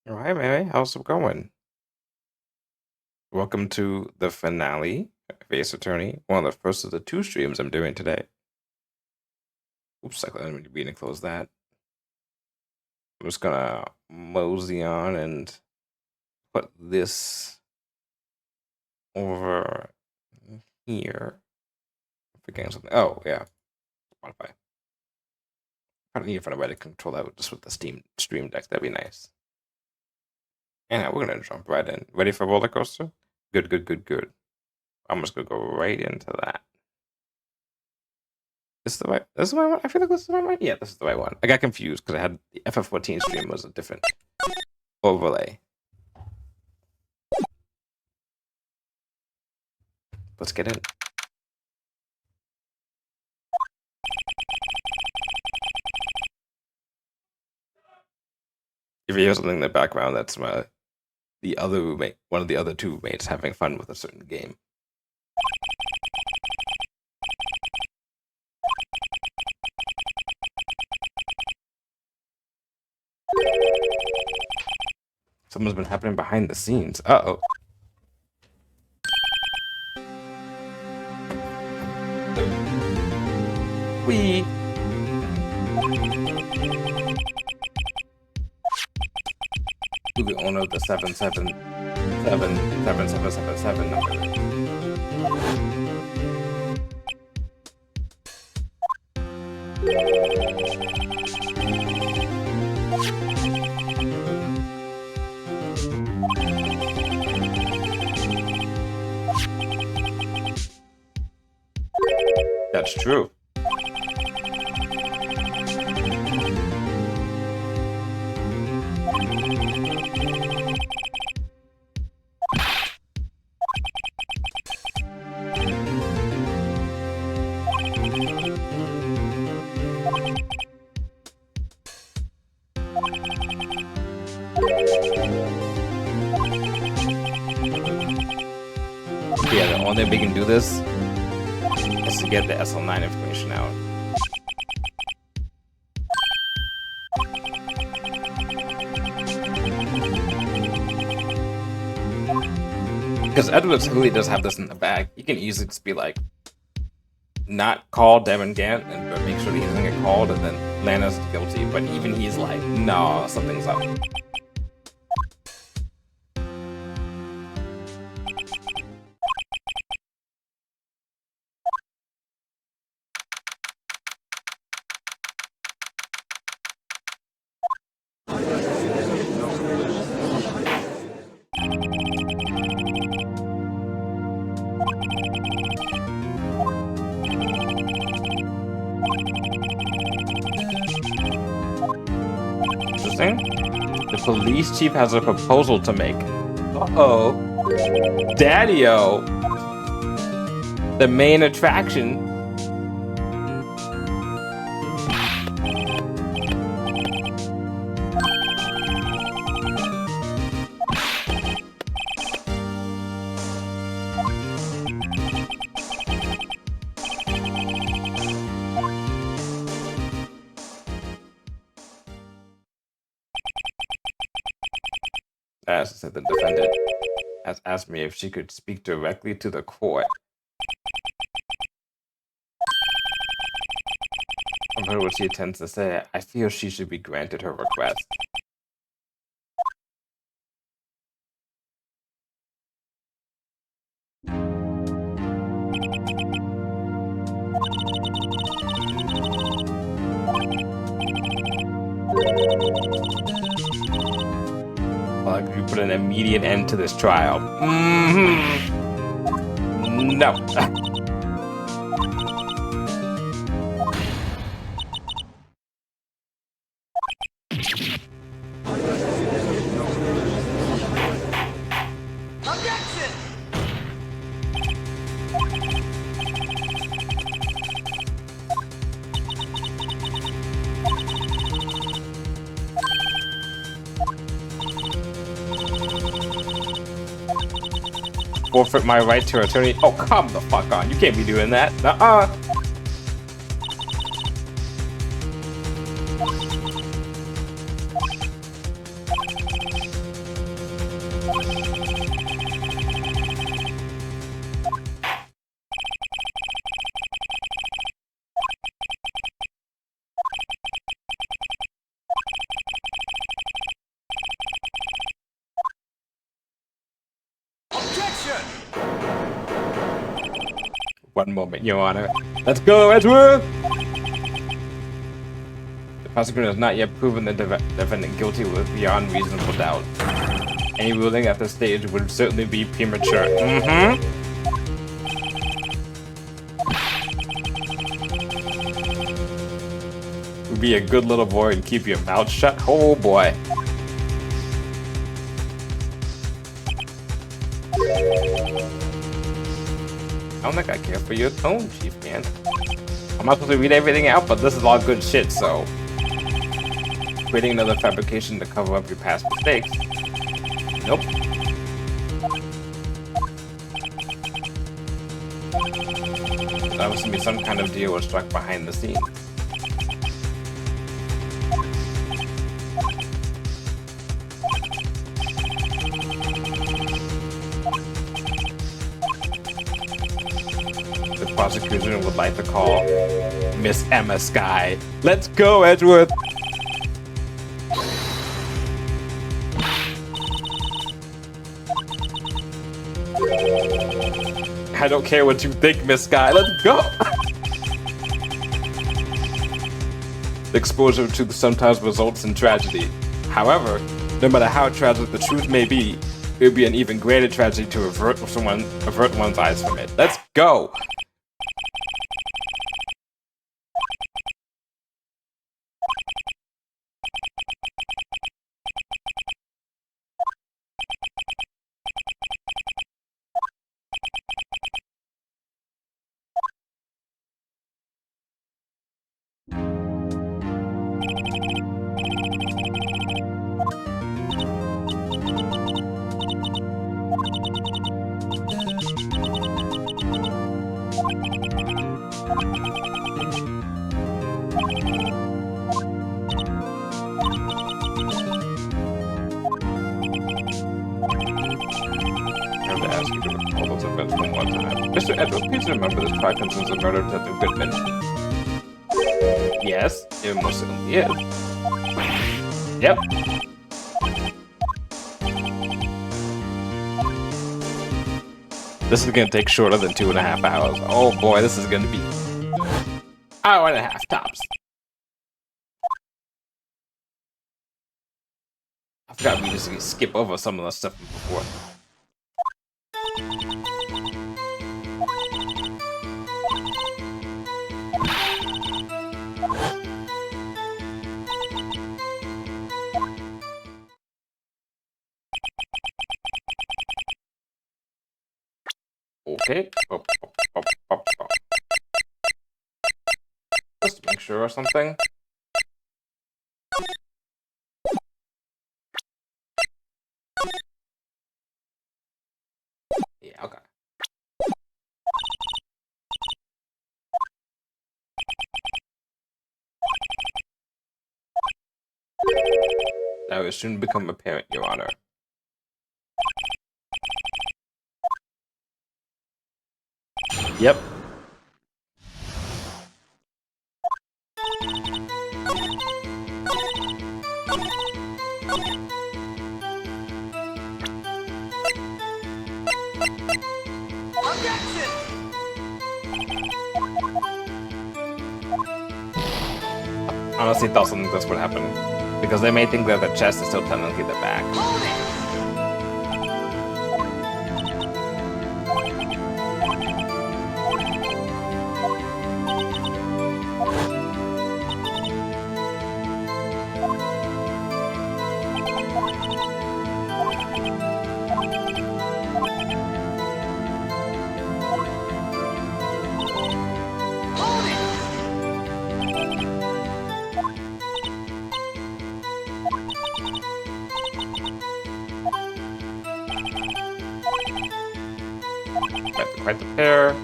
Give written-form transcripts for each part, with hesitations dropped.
All right, Mary, how's it going? Welcome to the finale of Ace Attorney, one of the first of the two streams I'm doing today. Oops, I didn't mean to close that. I'm just gonna mosey on and put this over here. Forgetting something. Oh, yeah, Spotify. I don't need to find a way to control that just with the Stream Deck. That'd be nice. And we're gonna jump right in. Ready for roller coaster? Good, good, good, good. I'm just gonna go right into that. This is the right. This is the right one. I feel like this is the right one. Yeah, this is the right one. I got confused because I had the FF14 stream was a different overlay. Let's get in. If you hear something in the background, that's the other roommate, one of the other two roommates, having fun with a certain game. Something's been happening behind the scenes. Uh-oh. Wee. Who the owner of the 7777777 number? That's true. Yeah, the only way we can do this is to get the SL9 information out. Because Edwards really does have this in the bag. He can easily just be like, not call Devin Gant and but make sure that he doesn't get called, and then Lana's guilty. But even he's like, no, something's up. Interesting. The police chief has a proposal to make. Uh-oh. Daddy-o. The main attraction. As I said, the defendant has asked me if she could speak directly to the court. I've heard what she intends to say. I feel she should be granted her request. Like, you put an immediate end to this trial. No. Forfeit my right to attorney. Oh, come the fuck on. You can't be doing that. Uh-uh. One moment, Your Honor. Let's go, Edgeworth! The prosecutor has not yet proven the defendant guilty with beyond reasonable doubt. Any ruling at this stage would certainly be premature. Be a good little boy and keep your mouth shut. Oh boy. I don't think I care for your tone, Chief Man. I'm not supposed to read everything out, but this is all good shit, so... Creating another fabrication to cover up your past mistakes. Nope. There's obviously be some kind of deal was struck behind the scenes. Prosecution would like to call Miss Emma Sky. Let's go, Edgeworth! I don't care what you think, Miss Sky. Let's go! Exposure to sometimes results in tragedy. However, no matter how tragic the truth may be, it would be an even greater tragedy to avert one's eyes from it. Let's go! Mr. Edward, please remember this trial concerns the murder of Detective Goodman. Yes, it most certainly is. Yep. This is gonna take shorter than 2.5 hours. Oh boy, this is gonna be hour and a half tops. I forgot we just skip over some of the stuff before. Okay. Just to make sure or something. Yeah, okay. That will soon become apparent, Your Honor. Yep. Honestly thought something like this would happen. Because they may think that the chest is still technically the back. Quite the pair.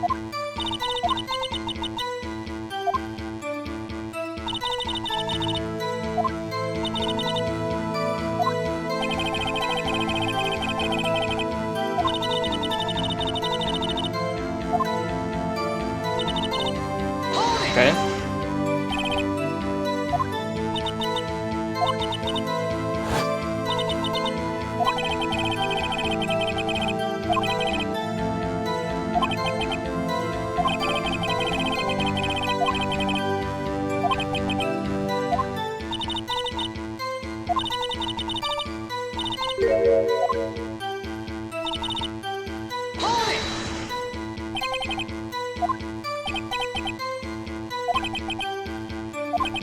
Okay.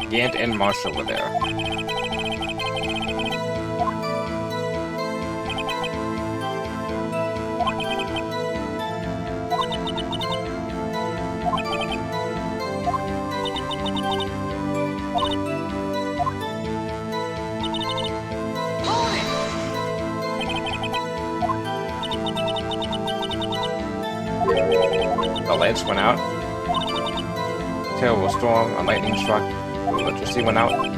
Gant and Marshall were there. The lights went out. Terrible storm, a lightning struck, the electricity went out.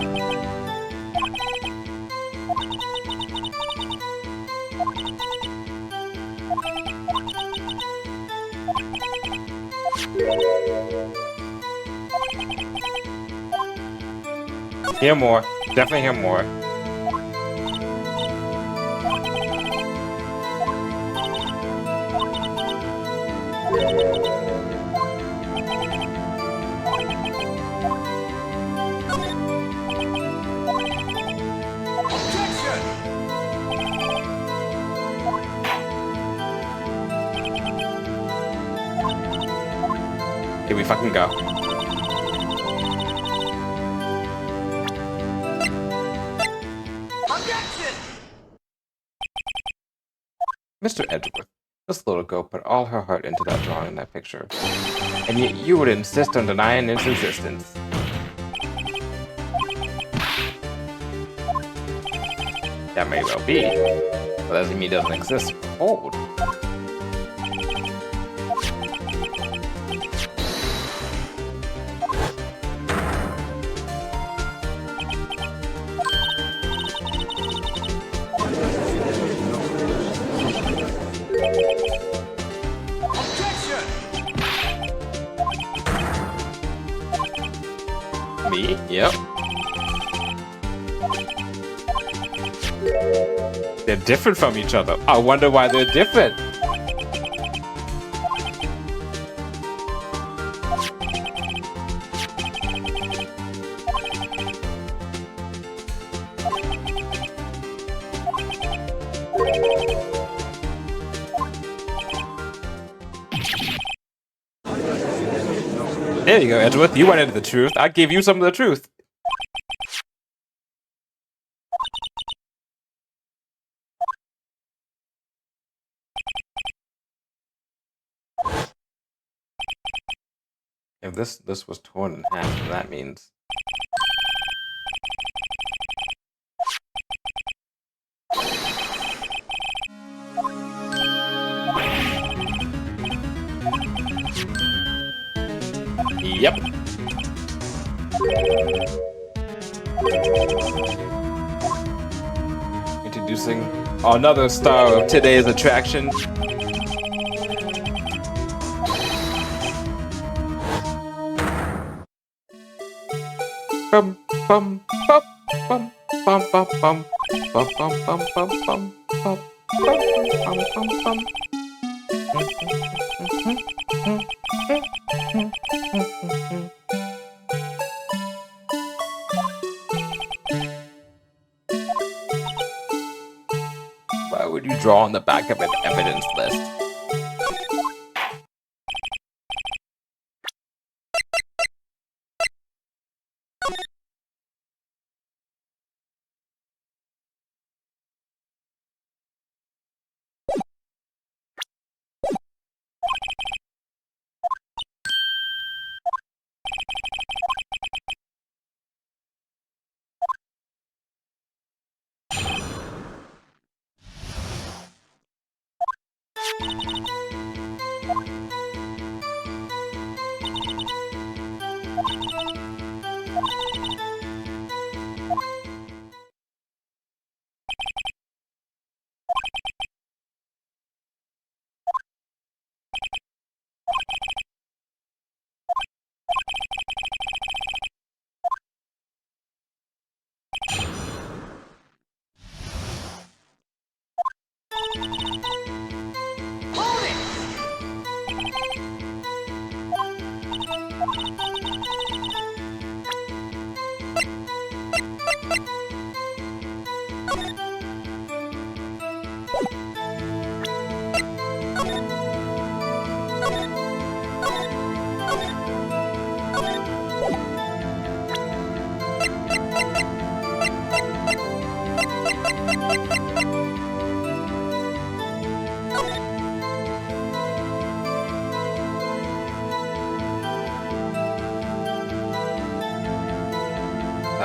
Hear more. Definitely hear more. Here we fucking go. Mr. Edgeworth, this little girl put all her heart into that drawing in that picture. And yet you would insist on denying its existence. That may well be, but that doesn't mean it doesn't exist. Behold. Me? Yep. They're different from each other. I wonder why they're different. There you go, Edgeworth. You went into the truth. I gave you some of the truth. If this was torn in half, then that means yep. Introducing another star of today's attraction. Bum bum bum bum bum bum bum bum bum bum bum bum bum bum bum bum. Why would you draw on the back of an evidence list?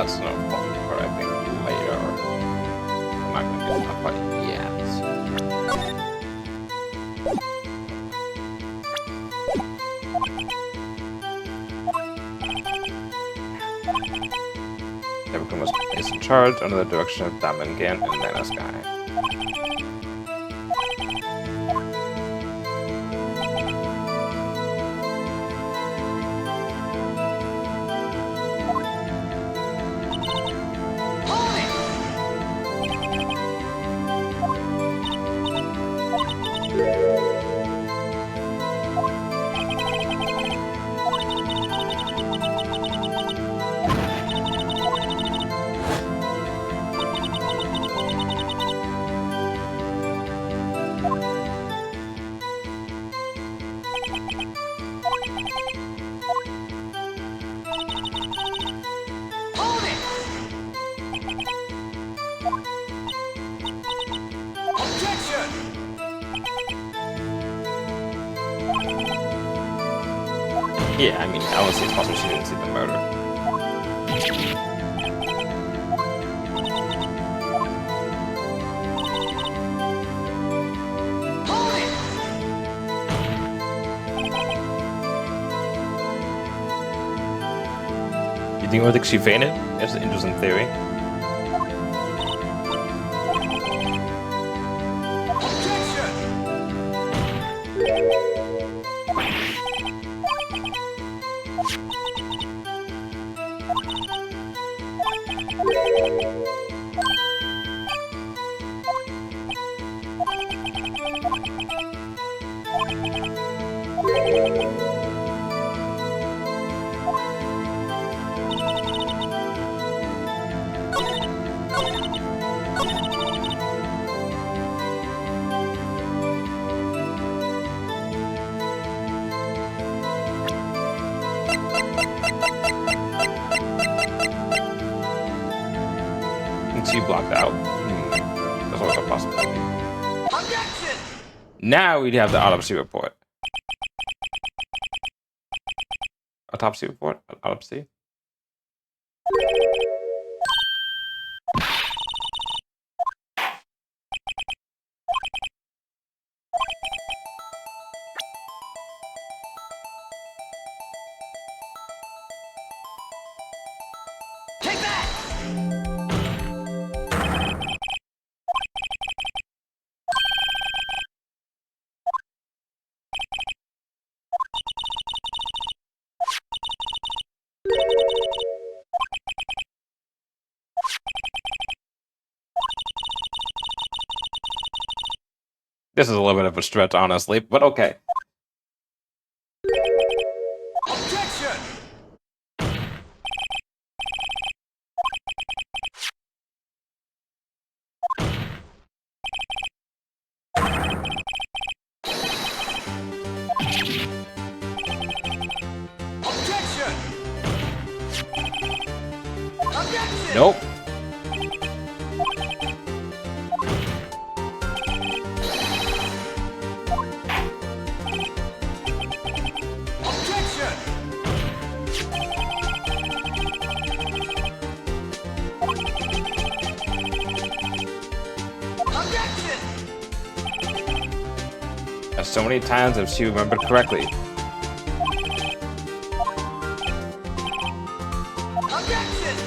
That's an important part, I think, later. I'm not gonna get to that part yet. Everyone was placed in charge under the direction of Diamond Gant and Nana Sky. Yeah, I mean, honestly, it's possible she didn't see the murder. You think we'll think she fainted? That's an interesting theory. She blocked out. That's always a possibility. Objection! Now we'd have the autopsy report. Autopsy report? Autopsy? Take that! This is a little bit of a stretch, honestly, but okay. Objection! Objection! Objection! Nope. Objection! Objection! As so many times if she remembered correctly. Objection!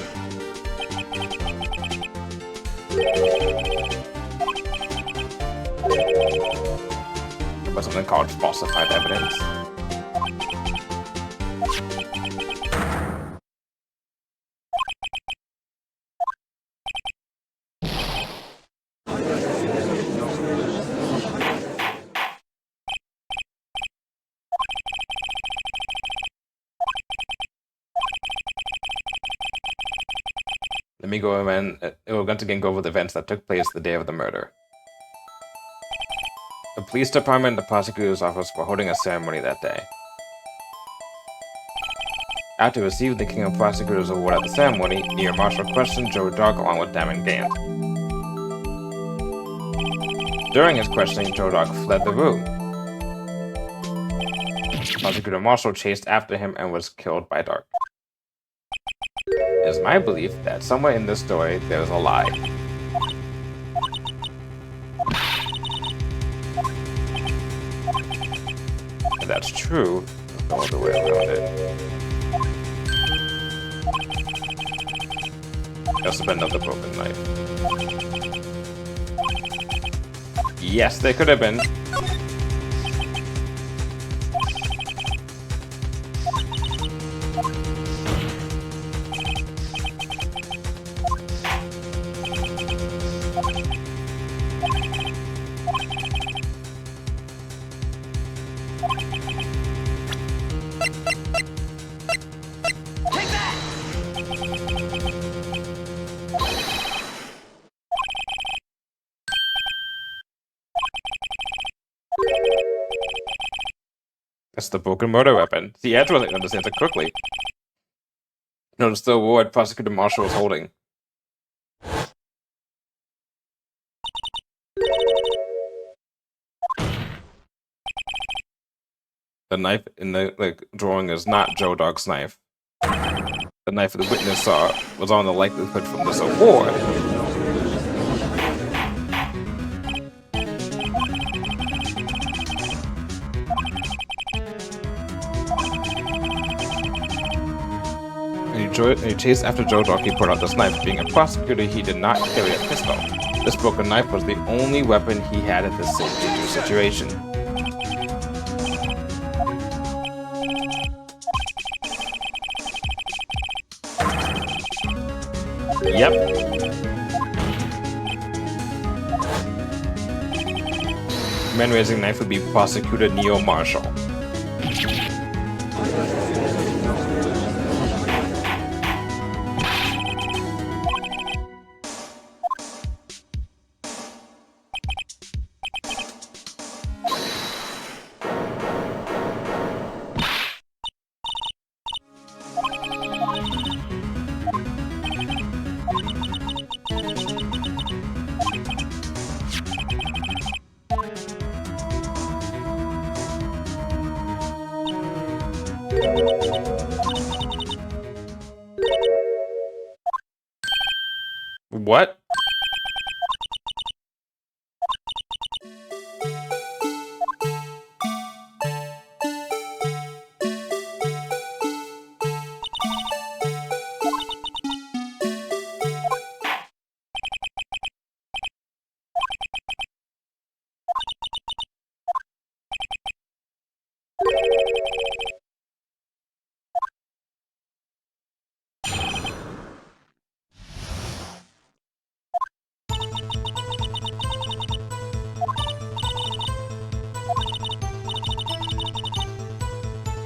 There was something called falsified evidence. Let me go and we're going to again go over the events that took place the day of the murder. The police department and the prosecutor's office were holding a ceremony that day. After receiving the King of Prosecutors Award at the ceremony, Air Marshal questioned Joe Dog along with Diamond Gant. During his questioning, Joe Dog fled the room. Prosecutor Marshall chased after him and was killed by Dark. is my belief that somewhere in this story there's a lie. If that's true, there's no other way around it. Must have been another broken knife. Yes, they could have been. Take that! That's the broken murder weapon. See, Edge wasn't going to understand it quickly. Notice the award Prosecutor Marshall was holding. The knife in the drawing is not Joe Dog's knife. The knife the witness saw was on the likelihood from this award. When he chased after Joe Dog, he pulled out this knife. Being a prosecutor, he did not carry a pistol. This broken knife was the only weapon he had in this situation. Yep. Man raising knife would be Prosecutor Neil Marshall. What?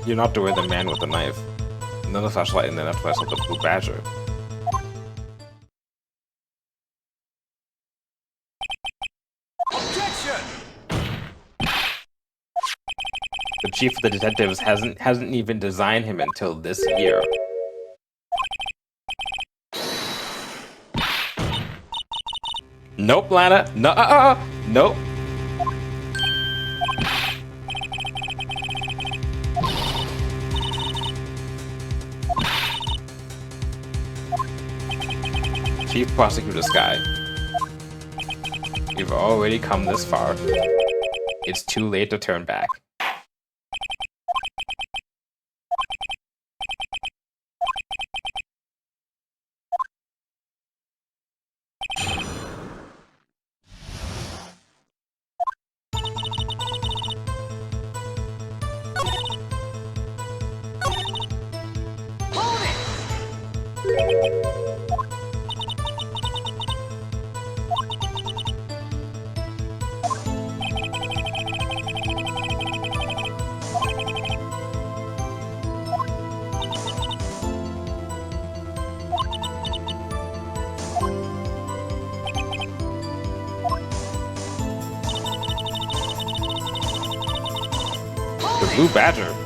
You're not doing the man with the knife. And then the flashlight, and then after I saw the blue badger. Objection! The chief of the detectives hasn't even designed him until this year. Nope, Lana. No, nope. Chief Prosecutor Sky. You've already come this far. It's too late to turn back. Hold it! The blue badger.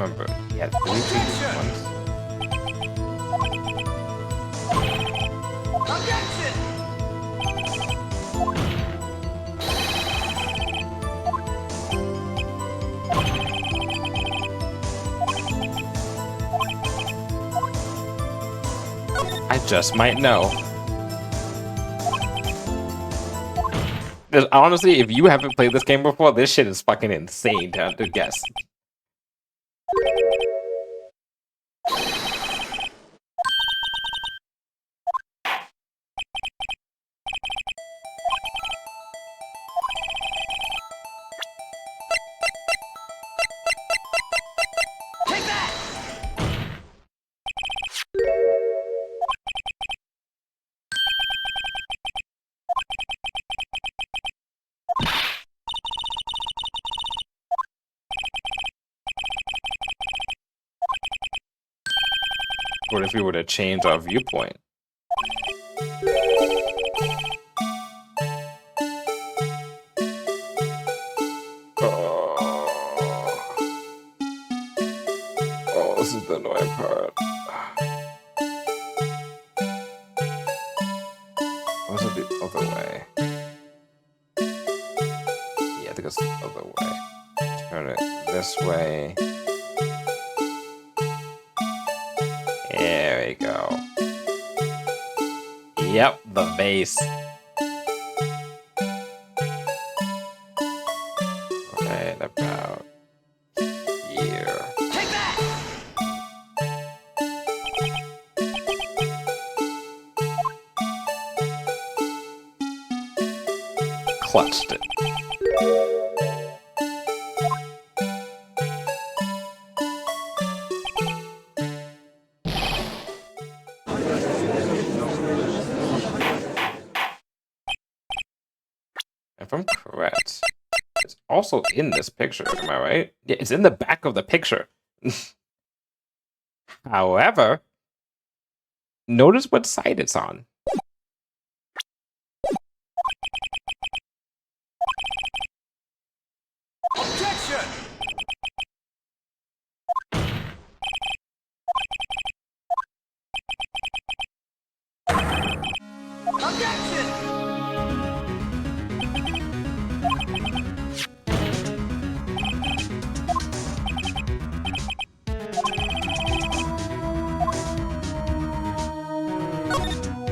remember. He had 3 changes once. Objection! I just might know. Because honestly, if you haven't played this game before, this shit is fucking insane to guess. Take that! What if we were to change our viewpoint? Oh, this is the annoying part. Was it the other way? Yeah, I think it's the other way. Turn it this way. There we go. Yep, the base. Right about here. Take that! Clutched it. If I'm correct, it's also in this picture, am I right? Yeah, it's in the back of the picture. However, notice what side it's on. Objection! Objection!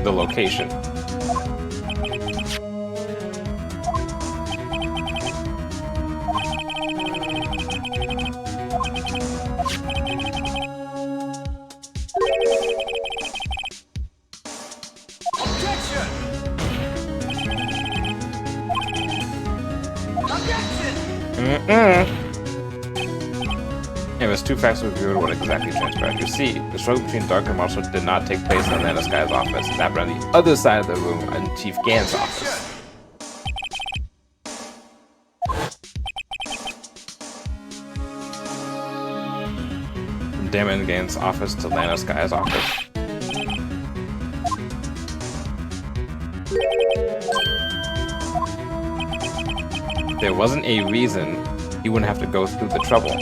The location. Objection! Objection! It was 2 facts reviewed what exactly transpired. You see, the struggle between Dark and Marshall did not take place in Atlanta Sky's office. It happened on the other side of the room in Chief Gant's office. From Damon Gant's office to Atlanta Sky's office. There wasn't a reason he wouldn't have to go through the trouble.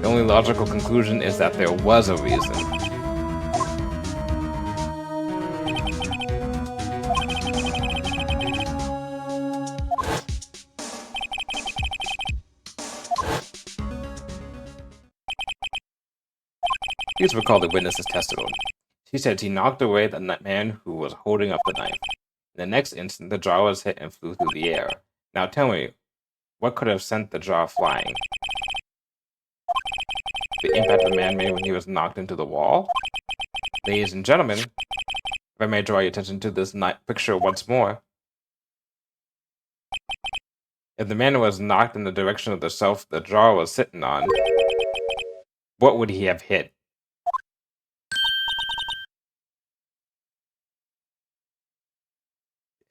The only logical conclusion is that there was a reason. Please recall the witness's testimony. She said he knocked away the man who was holding up the knife. In the next instant, the jar was hit and flew through the air. Now tell me, what could have sent the jar flying? The impact the man made when he was knocked into the wall? Ladies and gentlemen, if I may draw your attention to this picture once more. If the man was knocked in the direction of the shelf the jar was sitting on, what would he have hit?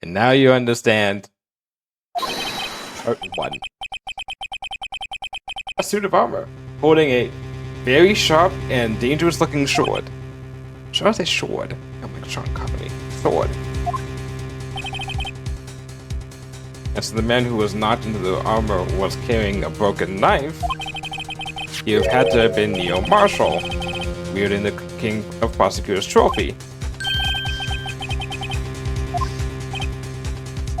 And now you understand part 1. A suit of armor, holding a very sharp and dangerous looking sword. Should I say sword? I'm like Sean Connery. Sword. And so the man who was knocked into the armor was carrying a broken knife. You've had to have been Neo Marshall, wielding the King of Prosecutors trophy.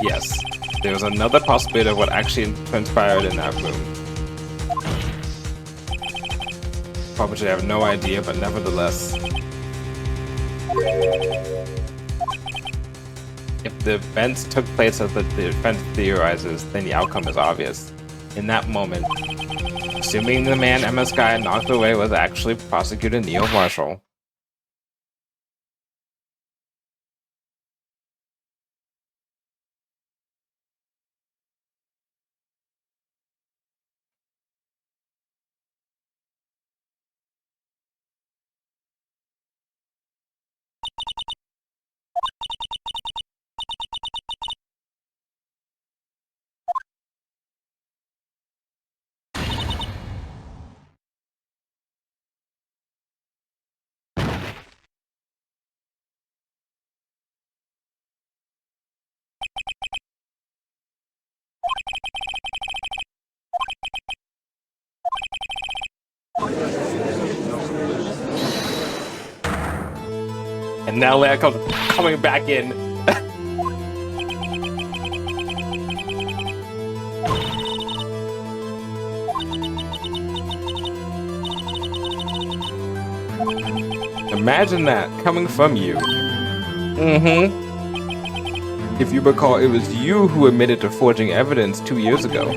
Yes, there was another possibility of what actually transpired in that room. Probably have no idea, but nevertheless. If the events took place as the defense theorizes, then the outcome is obvious. In that moment, assuming the man Emma Sky knocked away was actually Prosecutor Neo Marshall. And now Leia comes coming back in. Imagine that coming from you. If you recall, it was you who admitted to forging evidence 2 years ago.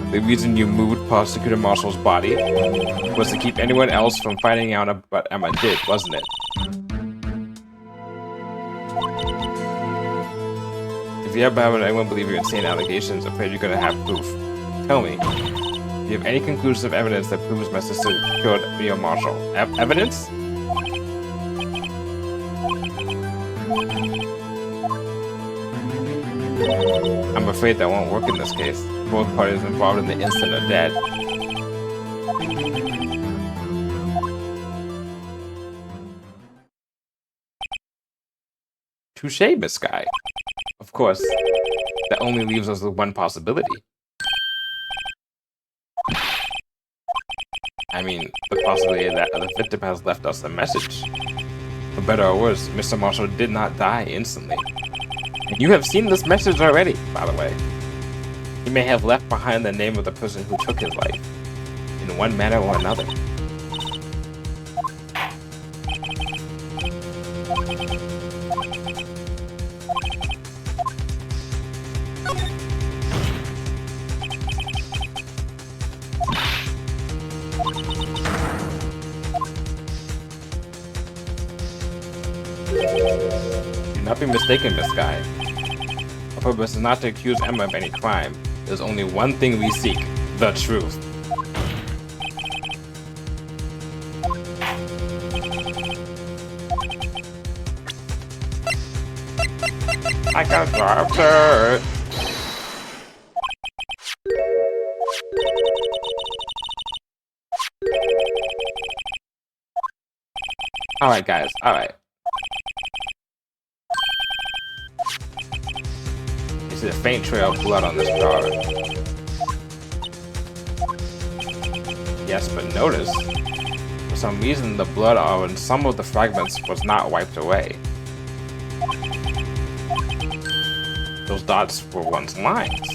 The reason you moved Prosecutor Marshall's body was to keep anyone else from finding out what Emma did, wasn't it? If you ever have anyone believe your insane allegations, afraid you're gonna have proof, tell me. Do you have any conclusive evidence that proves my sister killed Neo Marshall? Evidence? I'm afraid that won't work in this case. Both parties involved in the incident are dead. Touché, Miss Sky. Of course, that only leaves us with one possibility. I mean, the possibility that the victim has left us a message. For better or worse, Mr. Marshall did not die instantly. And you have seen this message already, by the way. He may have left behind the name of the person who took his life, in one manner or another. Do not be mistaken, Miss Sky. Our purpose is not to accuse Emma of any crime. There's only one thing we seek, the truth. I got doctor. Alright guys, alright. You see a faint trail of blood on this jar. Yes, but notice, for some reason the blood on some of the fragments was not wiped away. Those dots were once lines.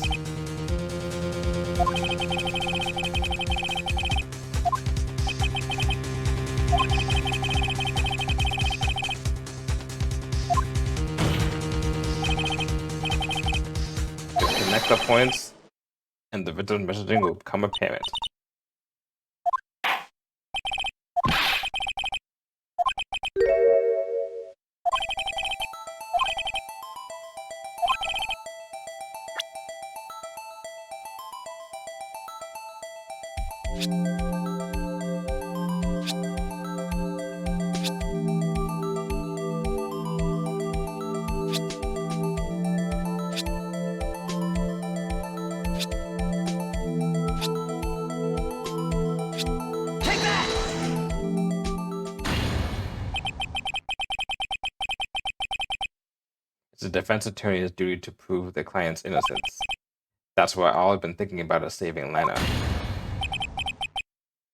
Connect the points, and the victim's messaging will become apparent. Take that! It's a defense attorney's duty to prove their client's innocence. That's why all I've been thinking about is saving Lena.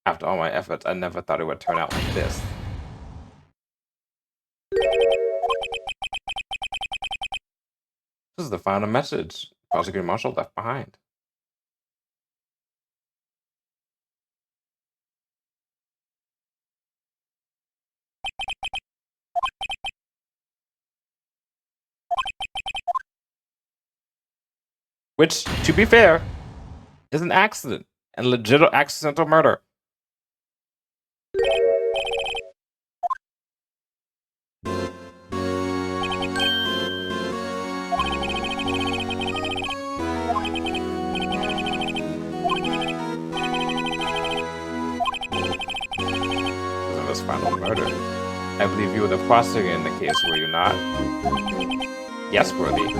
After all my efforts, I never thought it would turn out like this. This is the final message Prosecutor Marshall left behind. Which, to be fair, is an accident and legit accidental murder. Because of this final murder. I believe you were the prosecutor in the case, were you not? Yes, Worthy.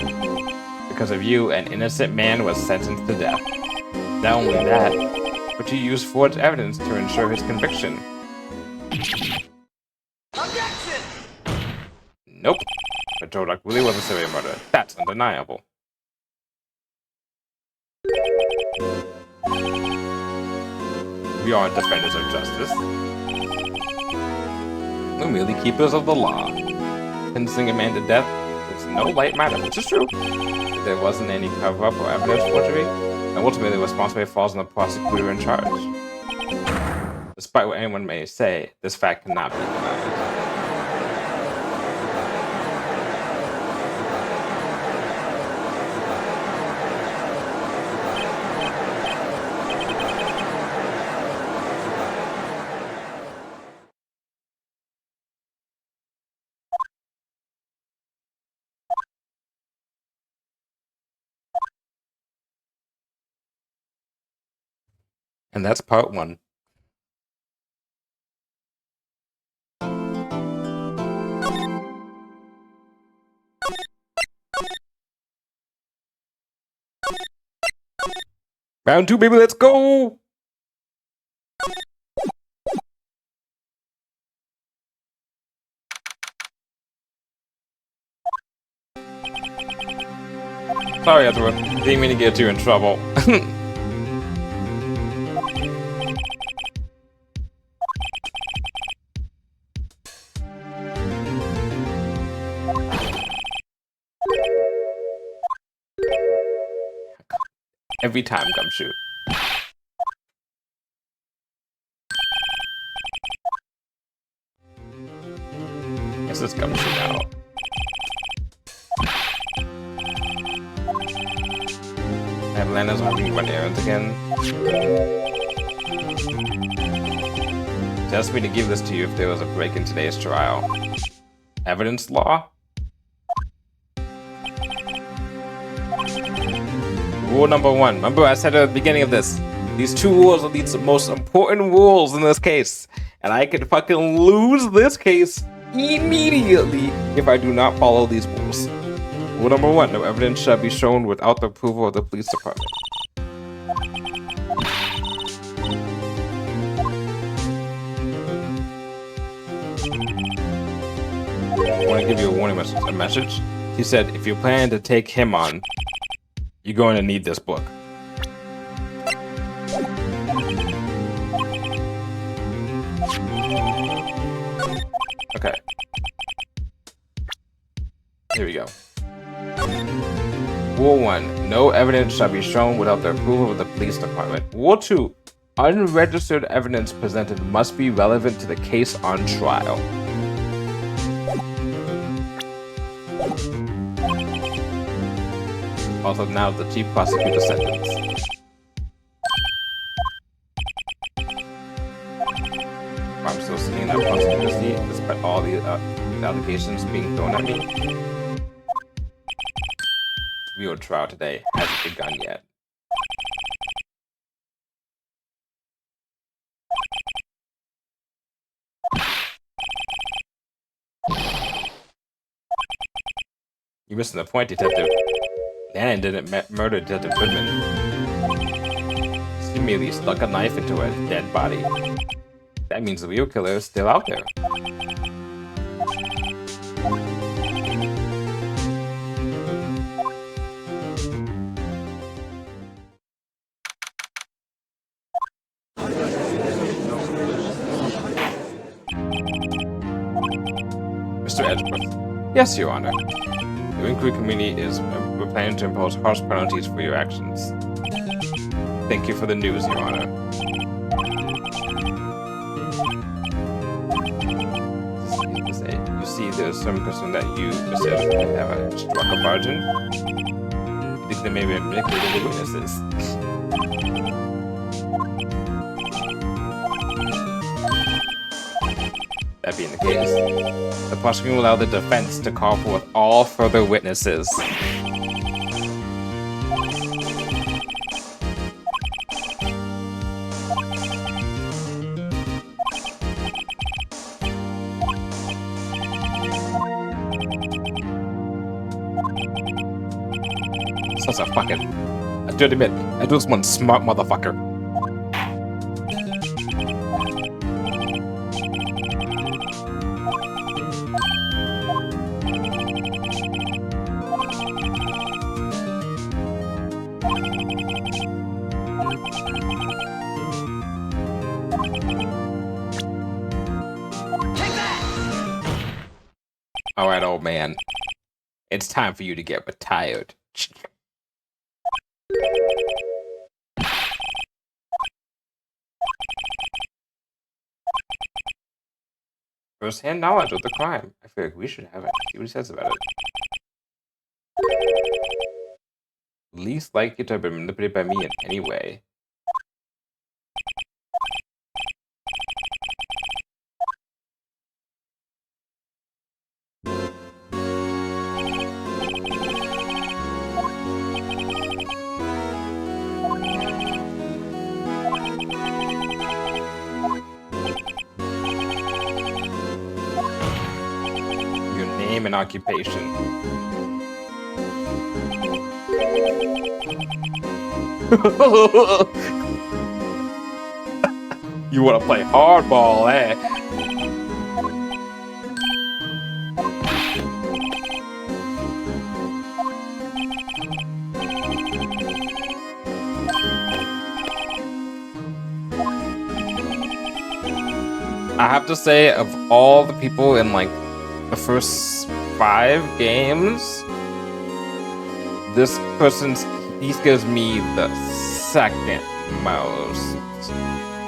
Because of you, an innocent man was sentenced to death. Not only that, but you used forged evidence to ensure his conviction. Objection! Nope. But Joe Duck really was a serial murder. That's undeniable. We aren't defenders of justice. We're merely keepers of the law. Sentencing a man to death is no light matter, which is true. If there wasn't any cover-up or evidence forgery, and ultimately the responsibility falls on the prosecutor in charge. Despite what anyone may say, this fact cannot be denied. And that's part one. Round two, baby, let's go! Sorry, everyone. Didn't mean to get you in trouble. Every time, Gumshoe. Guess it's Gumshoe now. Atlanta's hoping to run errands again. Just me to give this to you if there was a break in today's trial. Evidence law? Rule number one. Remember I said at the beginning of this, these two rules are the most important rules in this case. And I could fucking lose this case immediately if I do not follow these rules. Rule number one, no evidence shall be shown without the approval of the police department. I want to give you a warning message. He said, if you plan to take him on, you're going to need this book. Okay. Here we go. Rule 1. No evidence shall be shown without the approval of the police department. Rule 2. Unregistered evidence presented must be relevant to the case on trial. Also, now the chief prosecutor's sentence. I'm still sitting in that prosecutor's seat despite all the allegations being thrown at me. Real trial today hasn't begun yet. You're missing the point, Detective. Lannon didn't murder Detective Goodman. She merely stuck a knife into a dead body. That means the real killer is still out there. Edgeworth. Yes, Your Honor. The inquiry committee is planning to impose harsh penalties for your actions. Thank you for the news, Your Honor. You see, there's some concern that you, Mr. Edgeworth, have struck a bargain. You think they may be manipulating the witnesses. That being the case, the prosecution will allow the defense to call forth all further witnesses. Such a fucking... I do admit, I do this one smart motherfucker. Alright, old man. It's time for you to get retired. First-hand knowledge of the crime. I feel like we should have it. See what he says about it. Least likely to have been manipulated by me in any way. Name and occupation. You want to play hardball, eh? I have to say, of all the people in like the first 5 games, this he scares me the second most.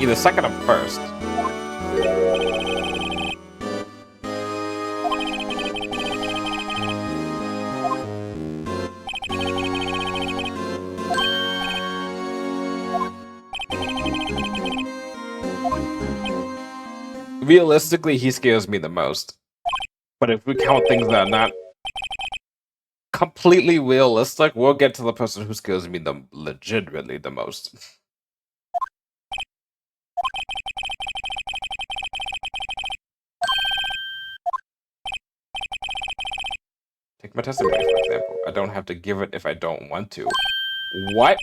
Either second or first. Realistically, he scares me the most. But if we count things that are not completely realistic, we'll get to the person who scares me legitimately the most. Take my testimony, for example. I don't have to give it if I don't want to. What?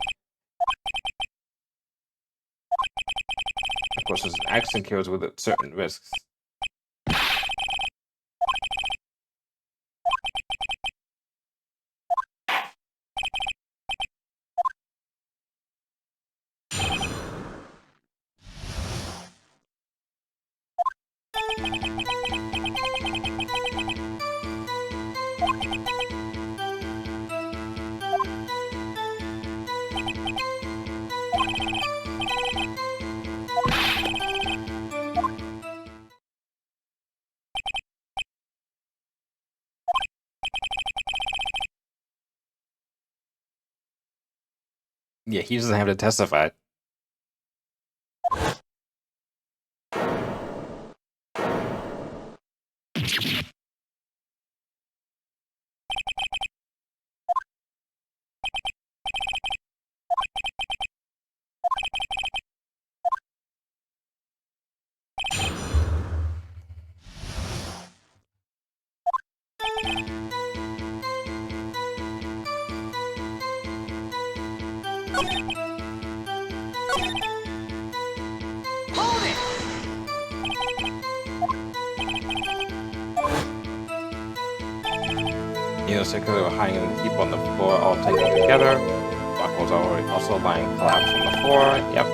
Of course, there's an action carries with it certain risks. Yeah, he doesn't have to testify. They were hanging in a heap on the floor, all taken together. Buck was also lying collapsed on the floor. Yep.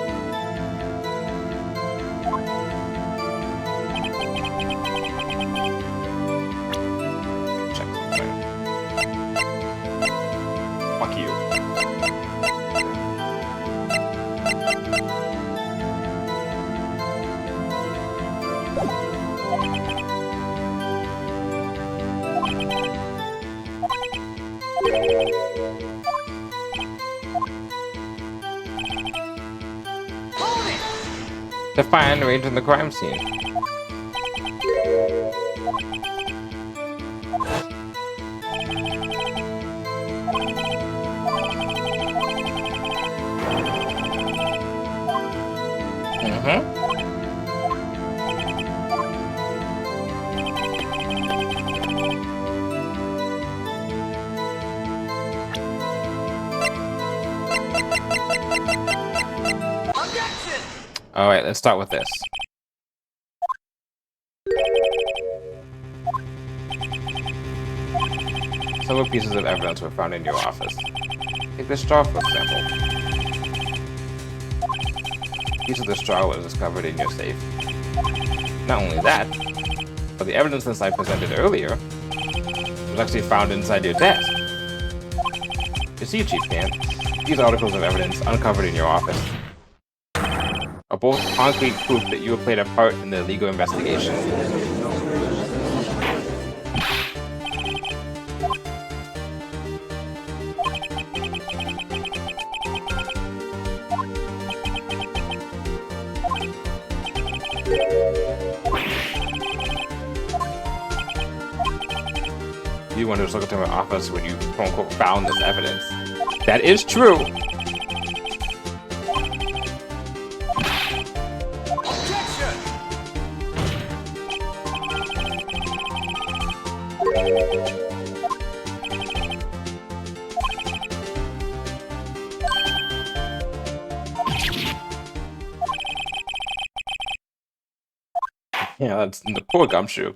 Hold it! Define range in the crime scene. Mm-hmm. Objection! Alright, let's start with this. Several pieces of evidence were found in your office. Take this straw, for example. A piece of the straw was discovered in your safe. Not only that, but the evidence that I presented earlier was actually found inside your desk. You see, Chief GANT, these articles of evidence uncovered in your office are both concrete proof that you played a part in the illegal investigation. You went to look into my office when you quote-unquote found this evidence. That is true. Objection! Yeah, that's the poor gumshoe.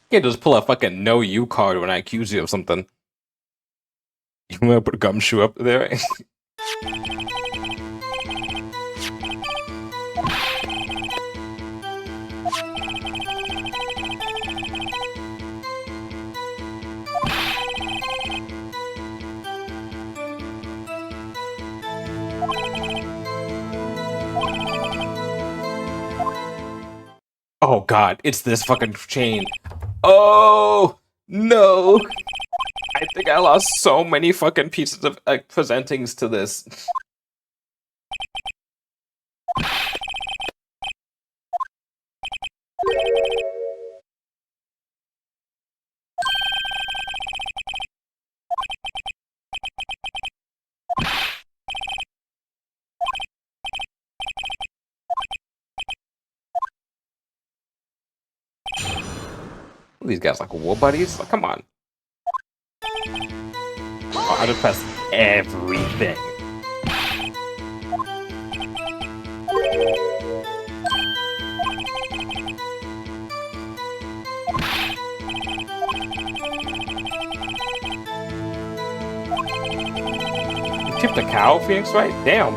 You can't just pull a fucking no you card when I accuse you of something. You wanna put a gumshoe up there? Oh god, it's this fucking chain. Oh no! I think I lost so many fucking pieces of presentings to this. These guys like war buddies? Like, come on. Oh, I just pressed everything. You tipped a cow, Phoenix, right? Damn.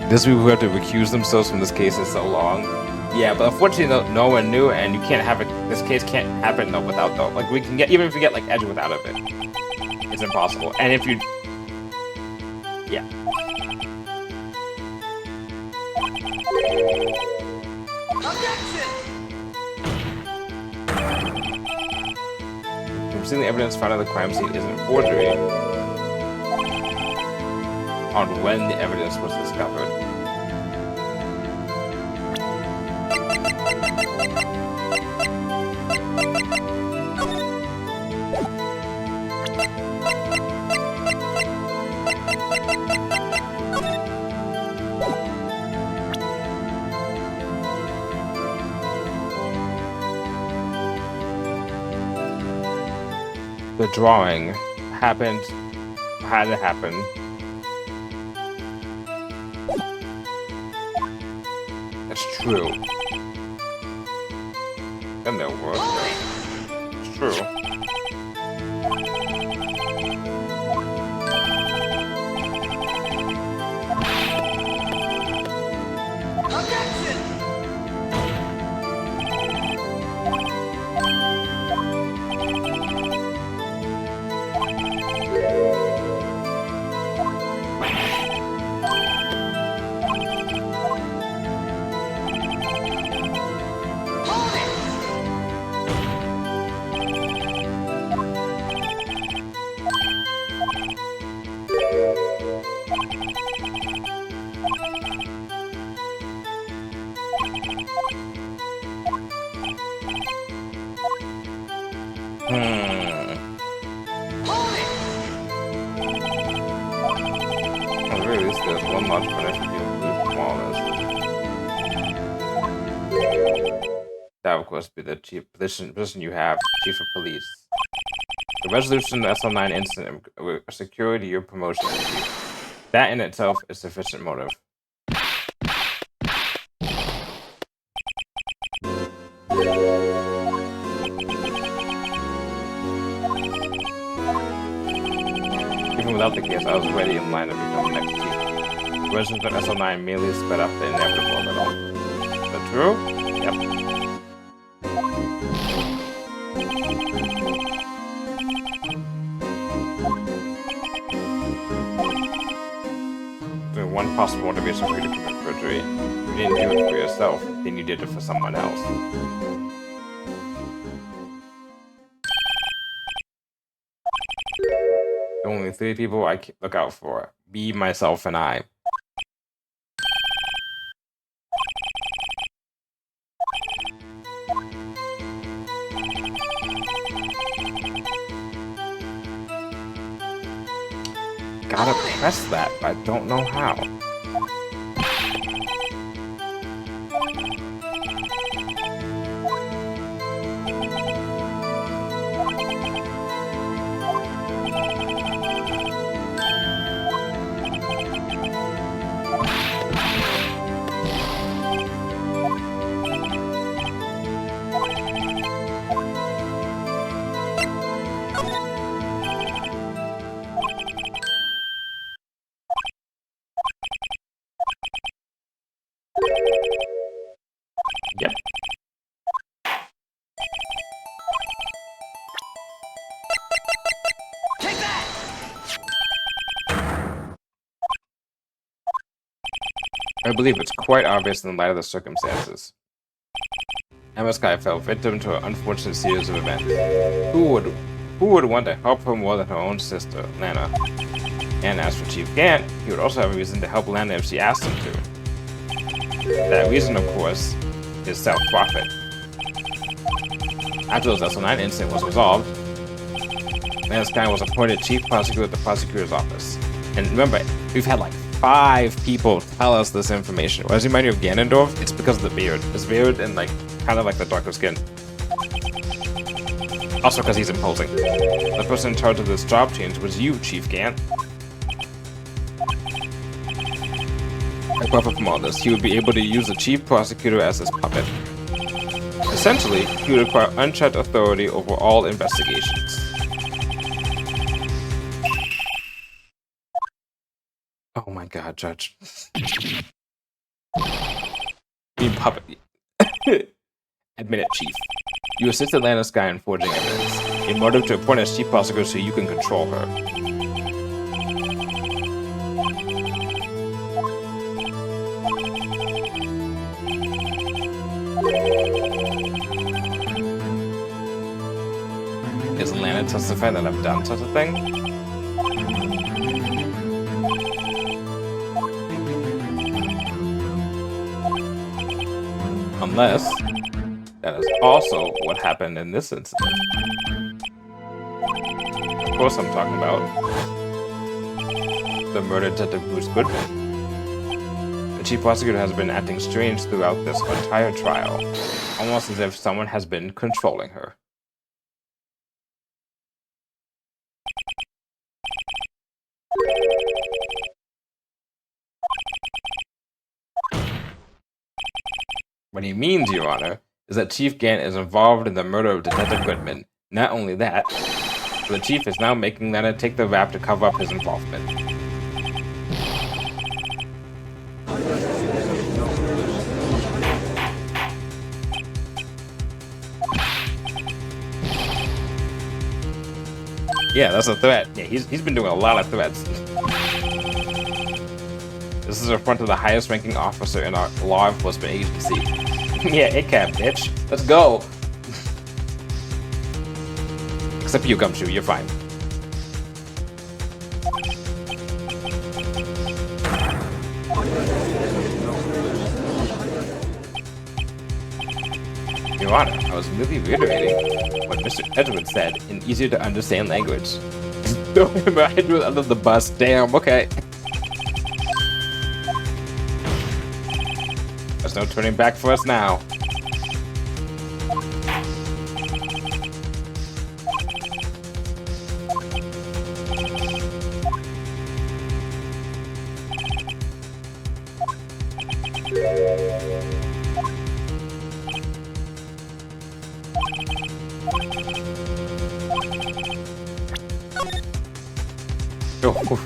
There's people who have to recuse themselves from this case in so long. Yeah, but unfortunately, no one knew, and you can't have it. This case can't happen though without though. Like we can get, even if we get like Edgeworth out of it, it's impossible. And if you, yeah. Objection! Seeing the evidence found at the crime scene isn't forgery on when the evidence was discovered. The drawing had to happen. That's true. Then they'll work. It's true. Hold it! At the very least, there's one large benefit you lose from all this. That would, of course, be the chief position you have, Chief of Police. The resolution of the SL9 incident will secure your promotion to chief. That in itself is sufficient motive. Even without the case, I was ready in line to become the next chief. The resolution of SL9 merely sped up the inevitable at all. Is that true? Yep. One possible motivation for you to commit perjury. If you didn't do it for yourself, then you did it for someone else. Only 3 people I look out for. Me, myself, and I. Gotta press that, but I don't know how. Yep. Take that! I believe it's quite obvious in light of the circumstances. Emma Sky fell victim to an unfortunate series of events. Who would want to help her more than her own sister, Lana? And as for Chief Gant, he would also have a reason to help Lana if she asked him to. That reason, of course, is self-profit. After the SL9 incident was resolved, Lana Sky was appointed Chief Prosecutor at the Prosecutor's Office. And remember, we've had like 5 people tell us this information. What does it remind you of Ganondorf? It's because of the beard. His beard and like kind of like the darker skin. Also because he's imposing. The person in charge of this job change was you, Chief Gant. I profit from all this. He would be able to use the Chief Prosecutor as his puppet. Essentially, he would acquire unchecked authority over all investigations. Oh my god, Judge. You puppet. Admit it, Chief. You assisted Lana Sky in forging evidence. In motive to appoint as Chief Prosecutor so you can control her. Is Lana testifying that I've done such a thing? Unless that is also what happened in this incident. Of course I'm talking about the murder detective Bruce Goodman. The Chief Prosecutor has been acting strange throughout this entire trial, almost as if someone has been controlling her. What he means, Your Honor, is that Chief Gant is involved in the murder of Detective Goodman. Not only that, the Chief is now making Lana take the rap to cover up his involvement. Yeah, that's a threat. Yeah, he's been doing a lot of threats. This is in front of the highest ranking officer in our law enforcement agency. Yeah, ACAB, bitch. Let's go. Except you, Gumshoe, you're fine. Your Honor, I was merely reiterating what Mr. Mr. Edward said in easier to understand language. Throw him Edward under the bus. Damn, okay. There's no turning back for us now.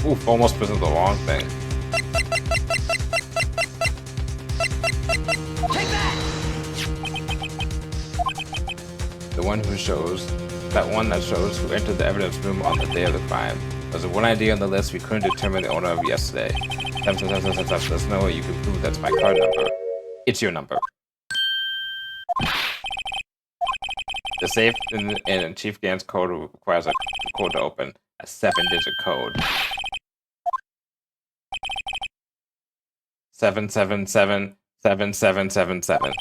Oof, almost presented the wrong thing. Take that! The one who shows, that one that shows who entered the evidence room on the day of the crime. There's one idea on the list we couldn't determine the owner of yesterday. There's no way you can prove that's my card number. It's your number. The safe in Chief GANT's code requires a code to open. A 7-digit code. 7777777.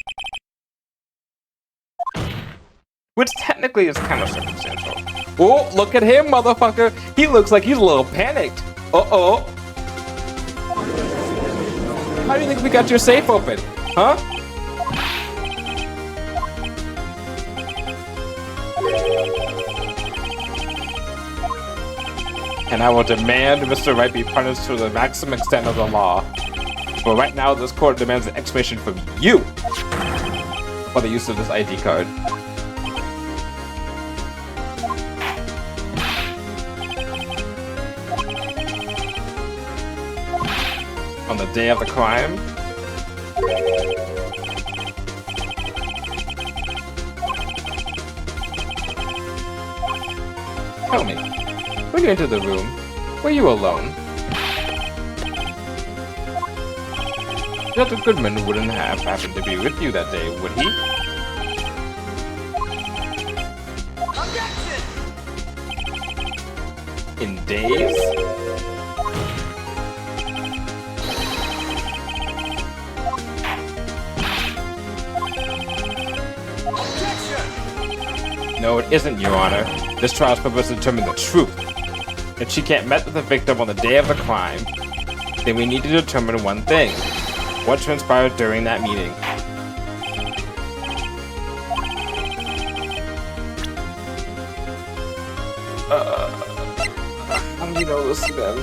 Which technically is kind of circumstantial. Oh, look at him, motherfucker! He looks like he's a little panicked. Uh-oh. How do you think we got your safe open? Huh? And I will demand Mr. Wright be punished to the maximum extent of the law. But right now, this court demands an explanation from you for the use of this ID card. On the day of the crime? Tell me, when you entered the room, were you alone? Dr. Goodman wouldn't have happened to be with you that day, would he? Objection! In days? Objection! No, it isn't, Your Honor. This trial's purpose to determine the truth. If she can't met with the victim on the day of the crime, then we need to determine one thing. What transpired during that meeting? How do you know this again?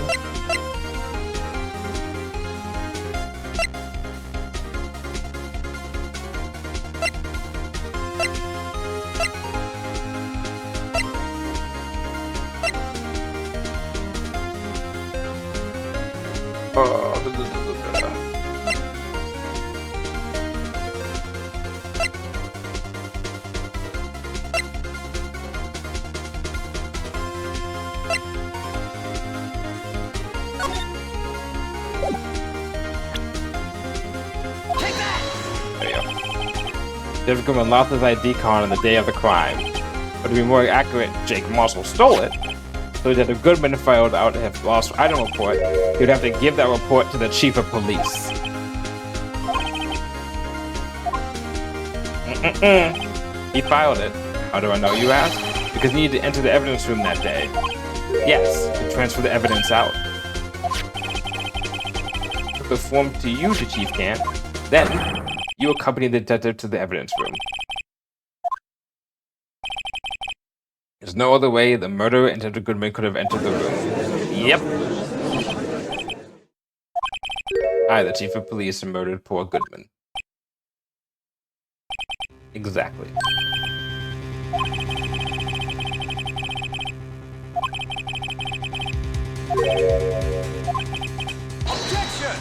David Goodman lost his ID card on the day of the crime. But to be more accurate, Jake Marshall stole it. So Detective Goodman filed out his lost item report. He would have to give that report to the chief of police. He filed it. How do I know, you ask? Because he needed to enter the evidence room that day. Yes, to transfer the evidence out. Took the form to you to Chief GANT. Then, you accompany the detective to the evidence room. There's no other way the murderer and Detective Goodman could have entered the room. Yep. I, the chief of police, murdered poor Goodman. Exactly. Objection!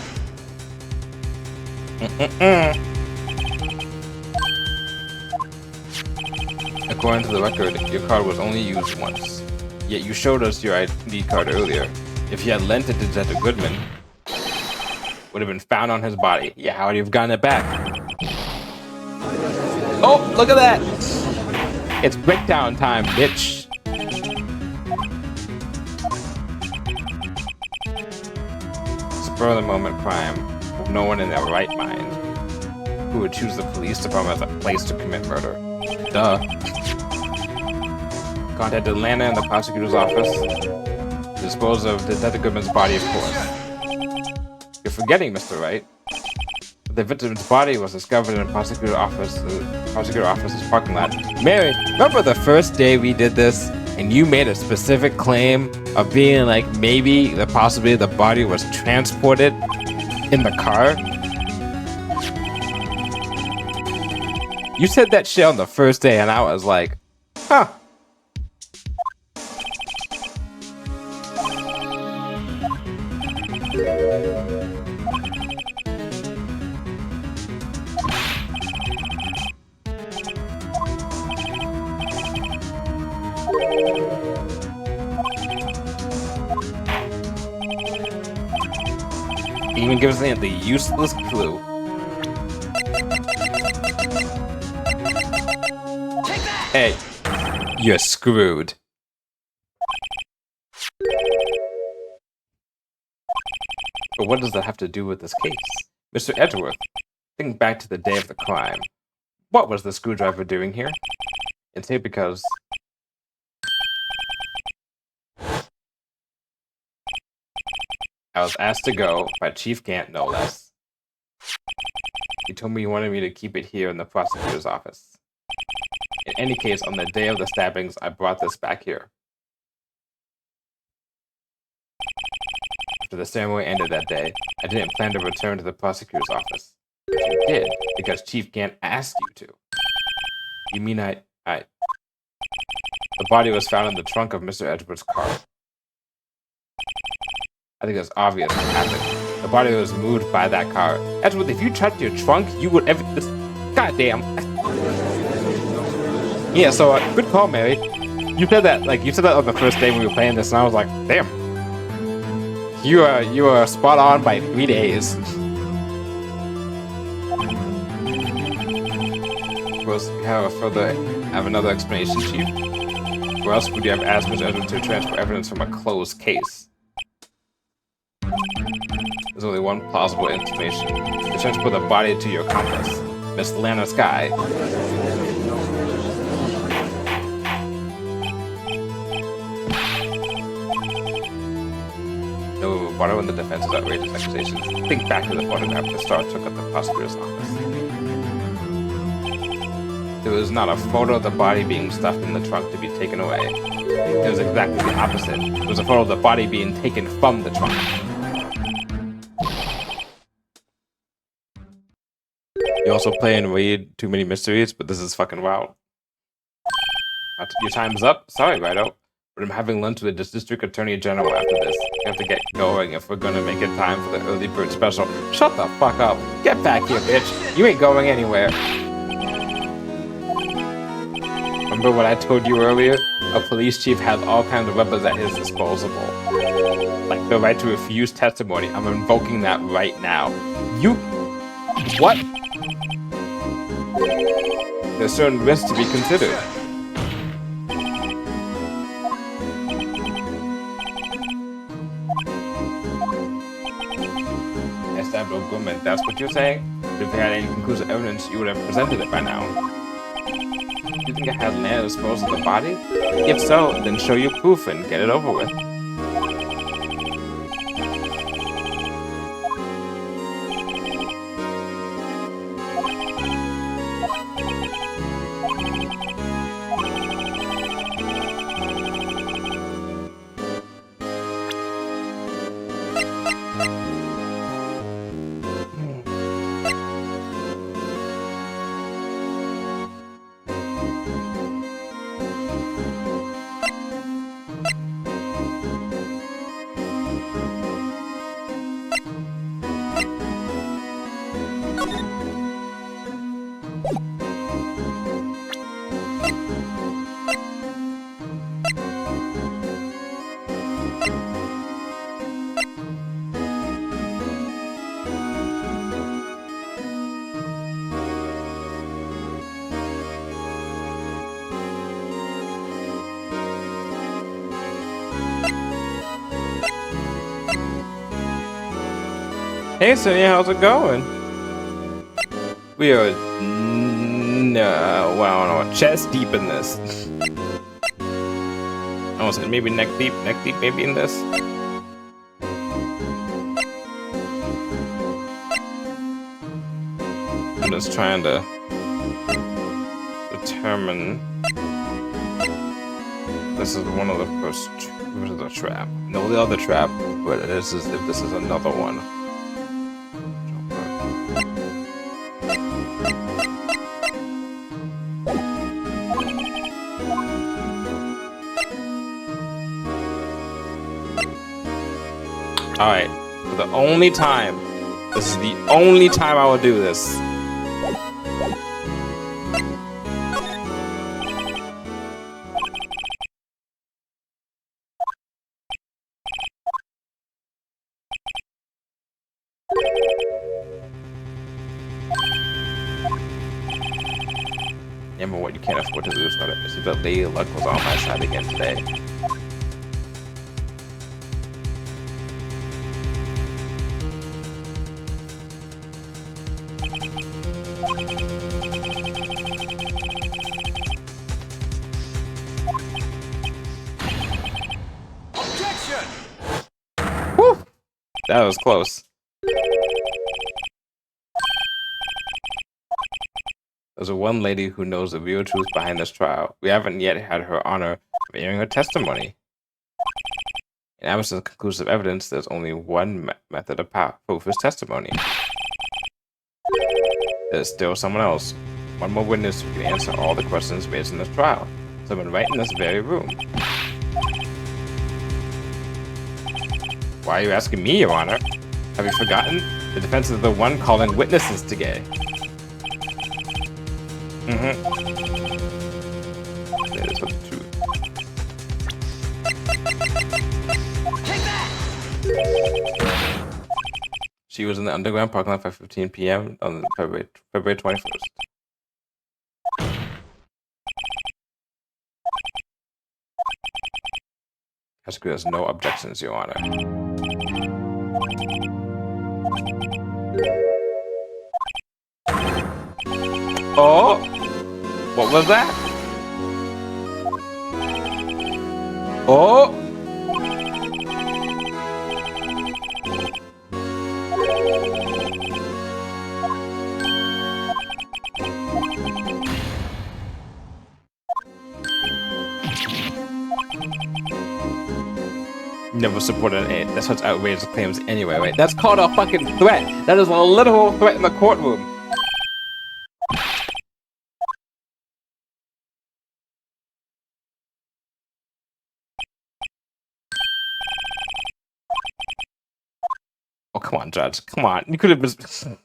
According to the record, your card was only used once. Yet you showed us your ID card earlier. If you had lent it to Detective Goodman, would have been found on his body. Yeah, how would you have gotten it back? Oh, look at that! It's breakdown time, bitch. Spur of the moment crime. No one in their right mind who would choose the police department as a place to commit murder. Duh. contacted Atlanta and the prosecutor's office to dispose of Detective Goodman's body, of course. You're forgetting, Mr. Wright. The victim's body was discovered in the prosecutor's office's parking lot. Mary, remember the first day we did this, and you made a specific claim of being like maybe the possibility the body was transported in the car? You said that shit on the first day, and I was like, huh. He even gives me the useless clue. Hey, you're screwed. But what does that have to do with this case? Mr. Edgeworth, think back to the day of the crime. What was the screwdriver doing here? It's here because... I was asked to go by Chief Gant, no less. He told me he wanted me to keep it here in the prosecutor's office. In any case, on the day of the stabbings, I brought this back here. After the ceremony ended that day, I didn't plan to return to the prosecutor's office. But you did, because Chief Gant asked you to. You mean The body was found in the trunk of Mr. Edgeworth's car. I think it's obvious what happened. The body was moved by that car. Edgeworth, if you touched your trunk, you would goddamn. Yeah, so good call, Mary. You said that on the first day when we were playing this, and I was like, damn. You are spot on by 3 days. Of course, we have another explanation, Chief. Where else would you have asked Mr. Edgeworth to transfer evidence from a closed case? There's only one plausible explanation. To transfer the body to your accomplice, Miss Lana Sky. No rebuttal in the defense's outrageous accusations. Think back to the photograph the star took at the prosecutor's office. There was not a photo of the body being stuffed in the trunk to be taken away. It was exactly the opposite. It was a photo of the body being taken from the trunk. You also play and read too many mysteries, but this is fucking wild. Your time's up? Sorry, Wright, but I'm having lunch with the District Attorney General after this. We have to get going if we're gonna make it time for the early bird special. Shut the fuck up. Get back here, bitch. You ain't going anywhere. Remember what I told you earlier? A police chief has all kinds of weapons at his disposal. Like the right to refuse testimony. I'm invoking that right now. You... What? There's certain risks to be considered. Established government, that's what you're saying? If you had any conclusive evidence, you would have presented it by now. You think I had Lana dispose of the body? If so, then show your proof and get it over with. Hey, Sonia, how's it going? We are, well, I don't know, chest deep in this. I was maybe neck deep maybe in this. I'm just trying to determine. This is one of the first. This is a trap. No, the other trap, but this is if this is another one. All right, for the only time. This is the only time I will do this. Remember what you can't afford to lose. But it seems that Lady Luck was on my side again today. Objection! Whew! That was close. There's a one lady who knows the real truth behind this trial. We haven't yet had her honor of airing her testimony. In absence of conclusive evidence, there's only one method of proof his testimony. There's still someone else. One more witness who can answer all the questions raised in this trial. Someone right in this very room. Why are you asking me, Your Honor? Have you forgotten? The defense is the one calling witnesses today. That is the truth. Take that! She was in the underground parking lot at 5:15 p.m. on February 21st. There's no objections, Your Honor. Oh! What was that? Oh! Never supported an that's such outrageous claims anyway, right? That's called a fucking threat. That is a literal threat in the courtroom. Oh, come on, Judge. Come on. You could have been...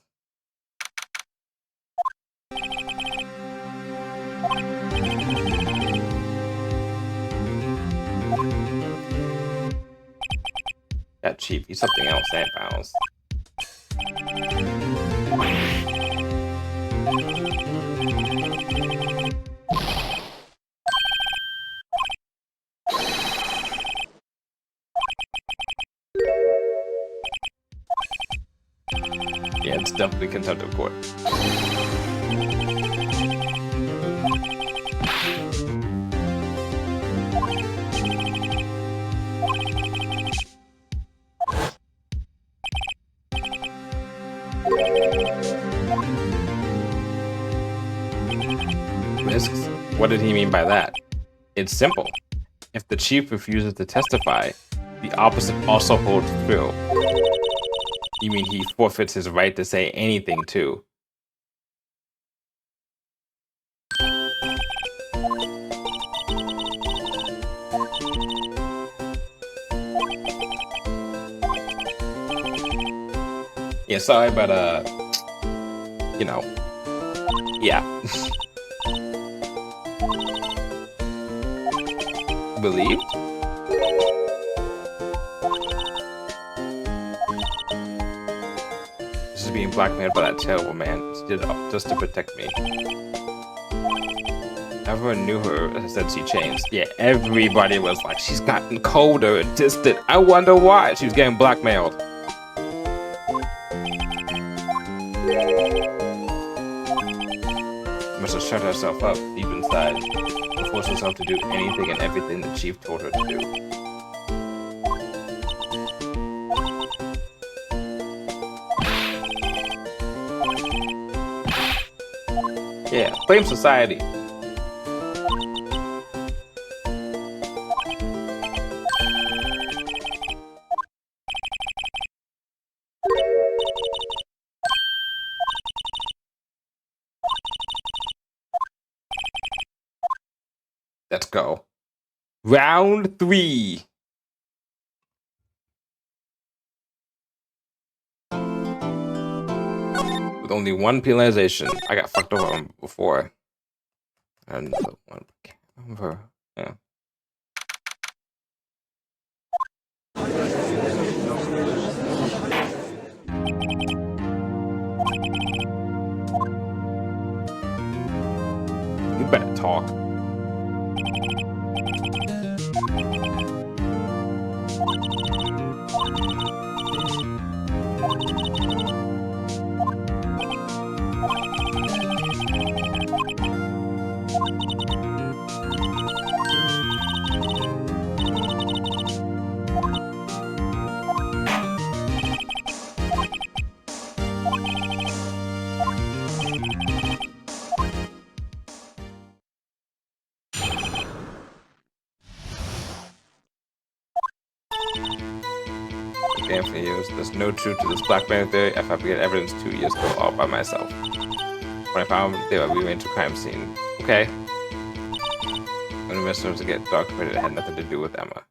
That cheap. He's something else. That bounce. Yeah, it's definitely contempt of court. Risks? What did he mean by that? It's simple. If the chief refuses to testify, the opposite also holds true. You mean he forfeits his right to say anything, too? Yeah, sorry, but, you know, yeah. Believed? This is being blackmailed by that terrible man. She did it just to protect me. Everyone knew her since she changed. Yeah, everybody was like, she's gotten colder and distant. I wonder why she was getting blackmailed. must have shut herself up deep inside and forced herself to do anything and everything the chief told her to do. Yeah, blame society. Let's go. Round 3. With only one penalization. I got fucked over before. And the one over. Yeah. You better talk. Game for years. There's no truth to this Black Man theory. If I get evidence 2 years ago all by myself. When I found they were rearranged a crime scene. Okay. When the ministers to get documented, it had nothing to do with Emma.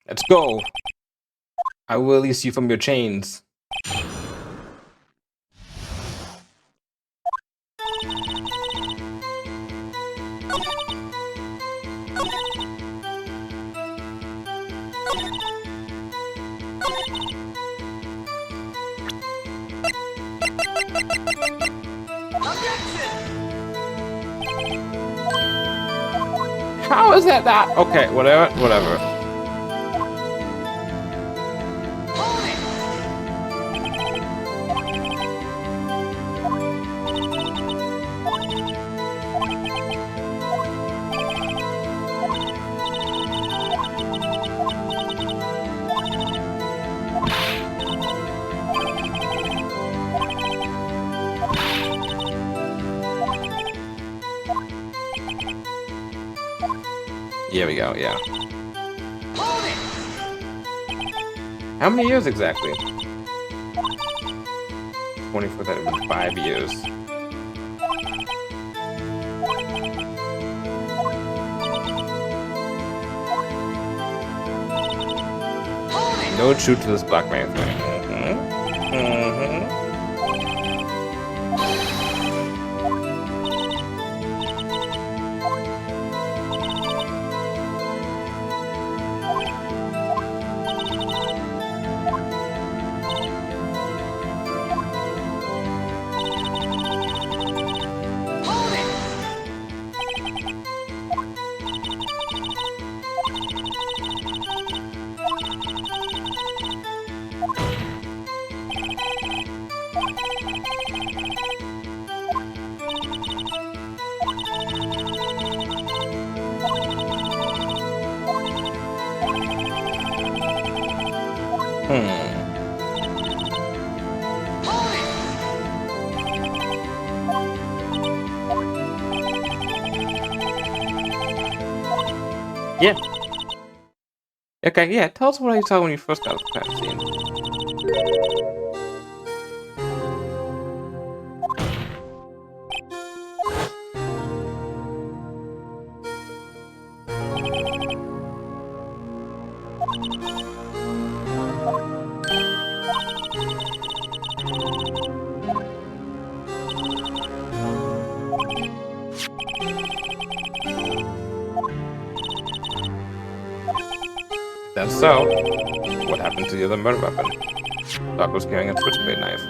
Let's go. I will release you from your chains. How is that not? Okay, whatever. Here we go, yeah. How many years exactly? 24, that would be 5 years. No truth to this Black Man thing. Yeah. Okay, yeah, tell us what you saw when you first got the crime scene. That's so. what happened to the other murder weapon? Doc was carrying a switchblade knife.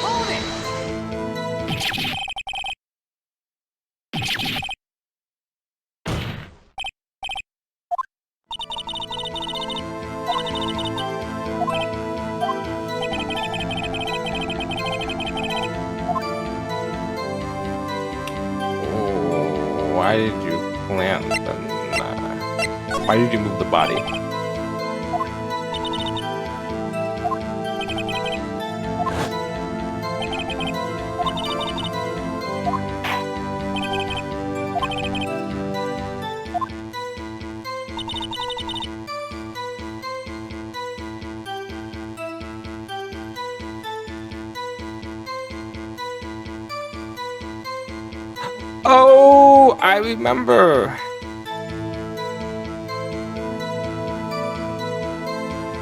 Hold it! Oh, why did you plant the... Why did you move the body? Oh, I remember.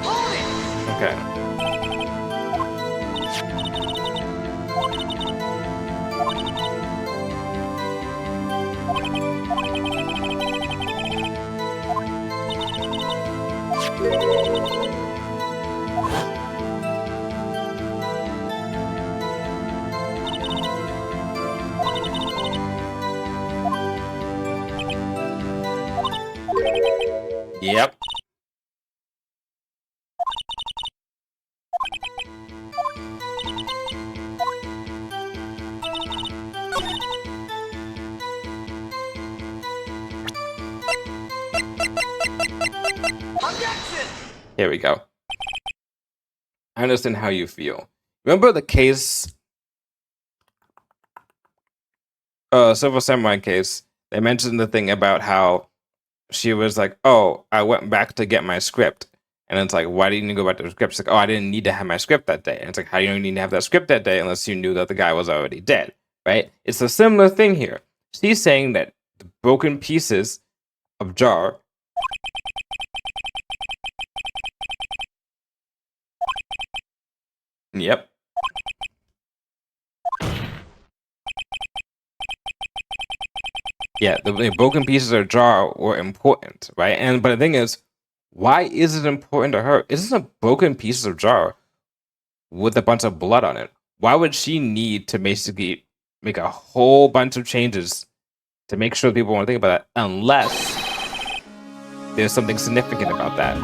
Hold it! Okay. Yep. Objection! Here we go. I understand how you feel. Remember the case, Silver Samurai case? They mentioned the thing about how she was like, "Oh, I went back to get my script," and it's like, "Why didn't you go back to the script?" It's like, "Oh, I didn't need to have my script that day." And it's like, "How do you need to have that script that day unless you knew that the guy was already dead?" Right? It's a similar thing here. She's saying that the broken pieces of jar. Yep. Yeah, the broken pieces of jar were important, right? And but the thing is, why is it important to her? This is a broken piece of jar with a bunch of blood on it. Why would she need to basically make a whole bunch of changes to make sure people want to think about that, unless there's something significant about that?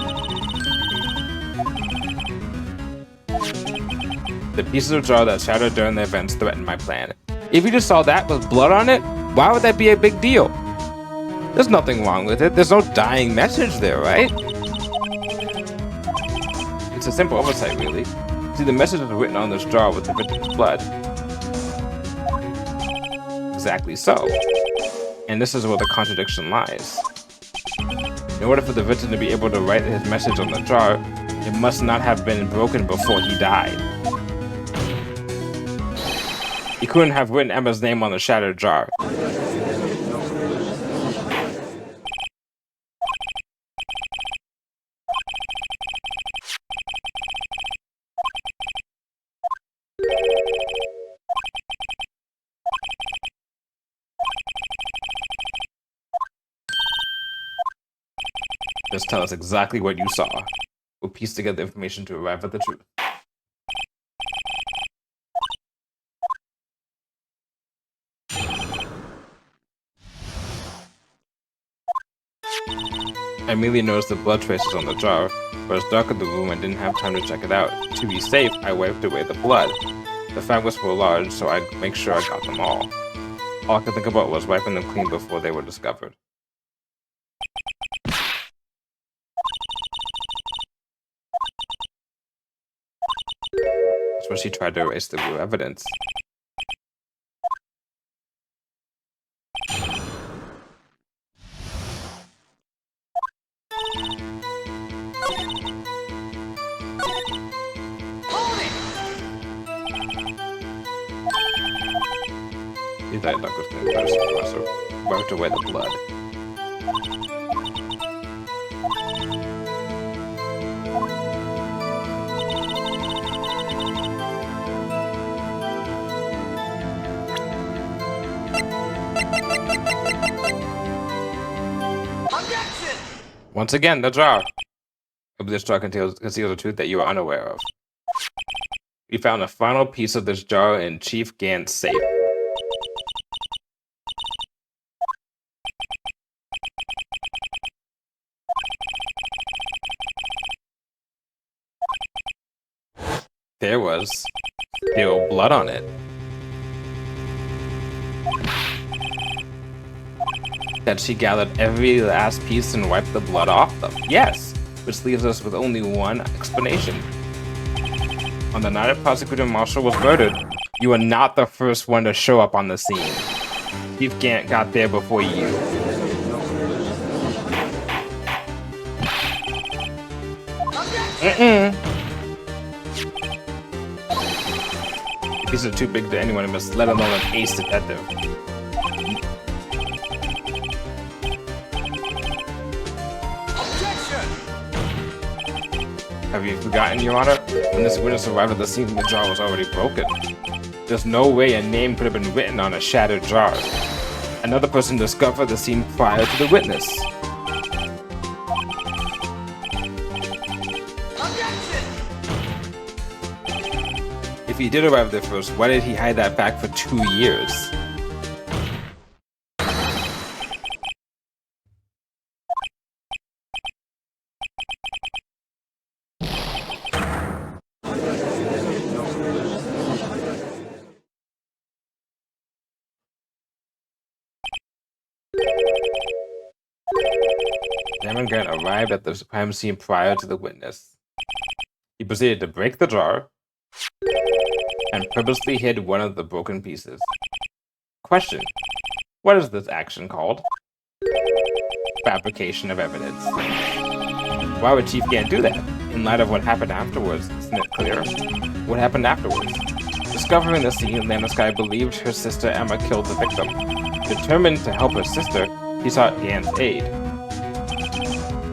The pieces of jar that shattered during the events threatened my plan. If you just saw that with blood on it, why would that be a big deal? There's nothing wrong with it. There's no dying message there, right? It's a simple oversight, really. See, the message is written on this jar with the victim's blood. Exactly so. And this is where the contradiction lies. In order for the victim to be able to write his message on the jar, it must not have been broken before he died. He couldn't have written Emma's name on the shattered jar. Just tell us exactly what you saw. We'll piece together information to arrive at the truth. I immediately noticed the blood traces on the jar, but it's dark in the room and didn't have time to check it out. To be safe, I wiped away the blood. The fragments were large, so I'd make sure I got them all. All I could think about was wiping them clean before they were discovered. That's when she tried to erase the real evidence. He died not with the first crosser. Wiped away the blood. Objection! Once again, the jar. This jar conceals a truth that you are unaware of. We found a final piece of this jar in Chief Gant's safe. There was still blood on it. That she gathered every last piece and wiped the blood off them. Yes, which leaves us with only one explanation. On the night of Prosecutor Marshall was murdered, you were not the first one to show up on the scene. Chief Gant got there before you. These are too big to anyone to miss, let alone an ace detective. Have you forgotten, Your Honor? When this witness arrived at the scene, the jar was already broken. There's no way a name could have been written on a shattered jar. Another person discovered the scene prior to the witness. If he did arrive there first, why did he hide that fact for 2 years? Damon Grant arrived at the crime scene prior to the witness. He proceeded to break the jar and purposely hid one of the broken pieces. Question: what is this action called? Fabrication of evidence. Why would Chief Gant do that? In light of what happened afterwards, isn't it clear? What happened afterwards? Discovering the scene, Landeskine believed her sister Emma killed the victim. Determined to help her sister, he sought Gant's aid.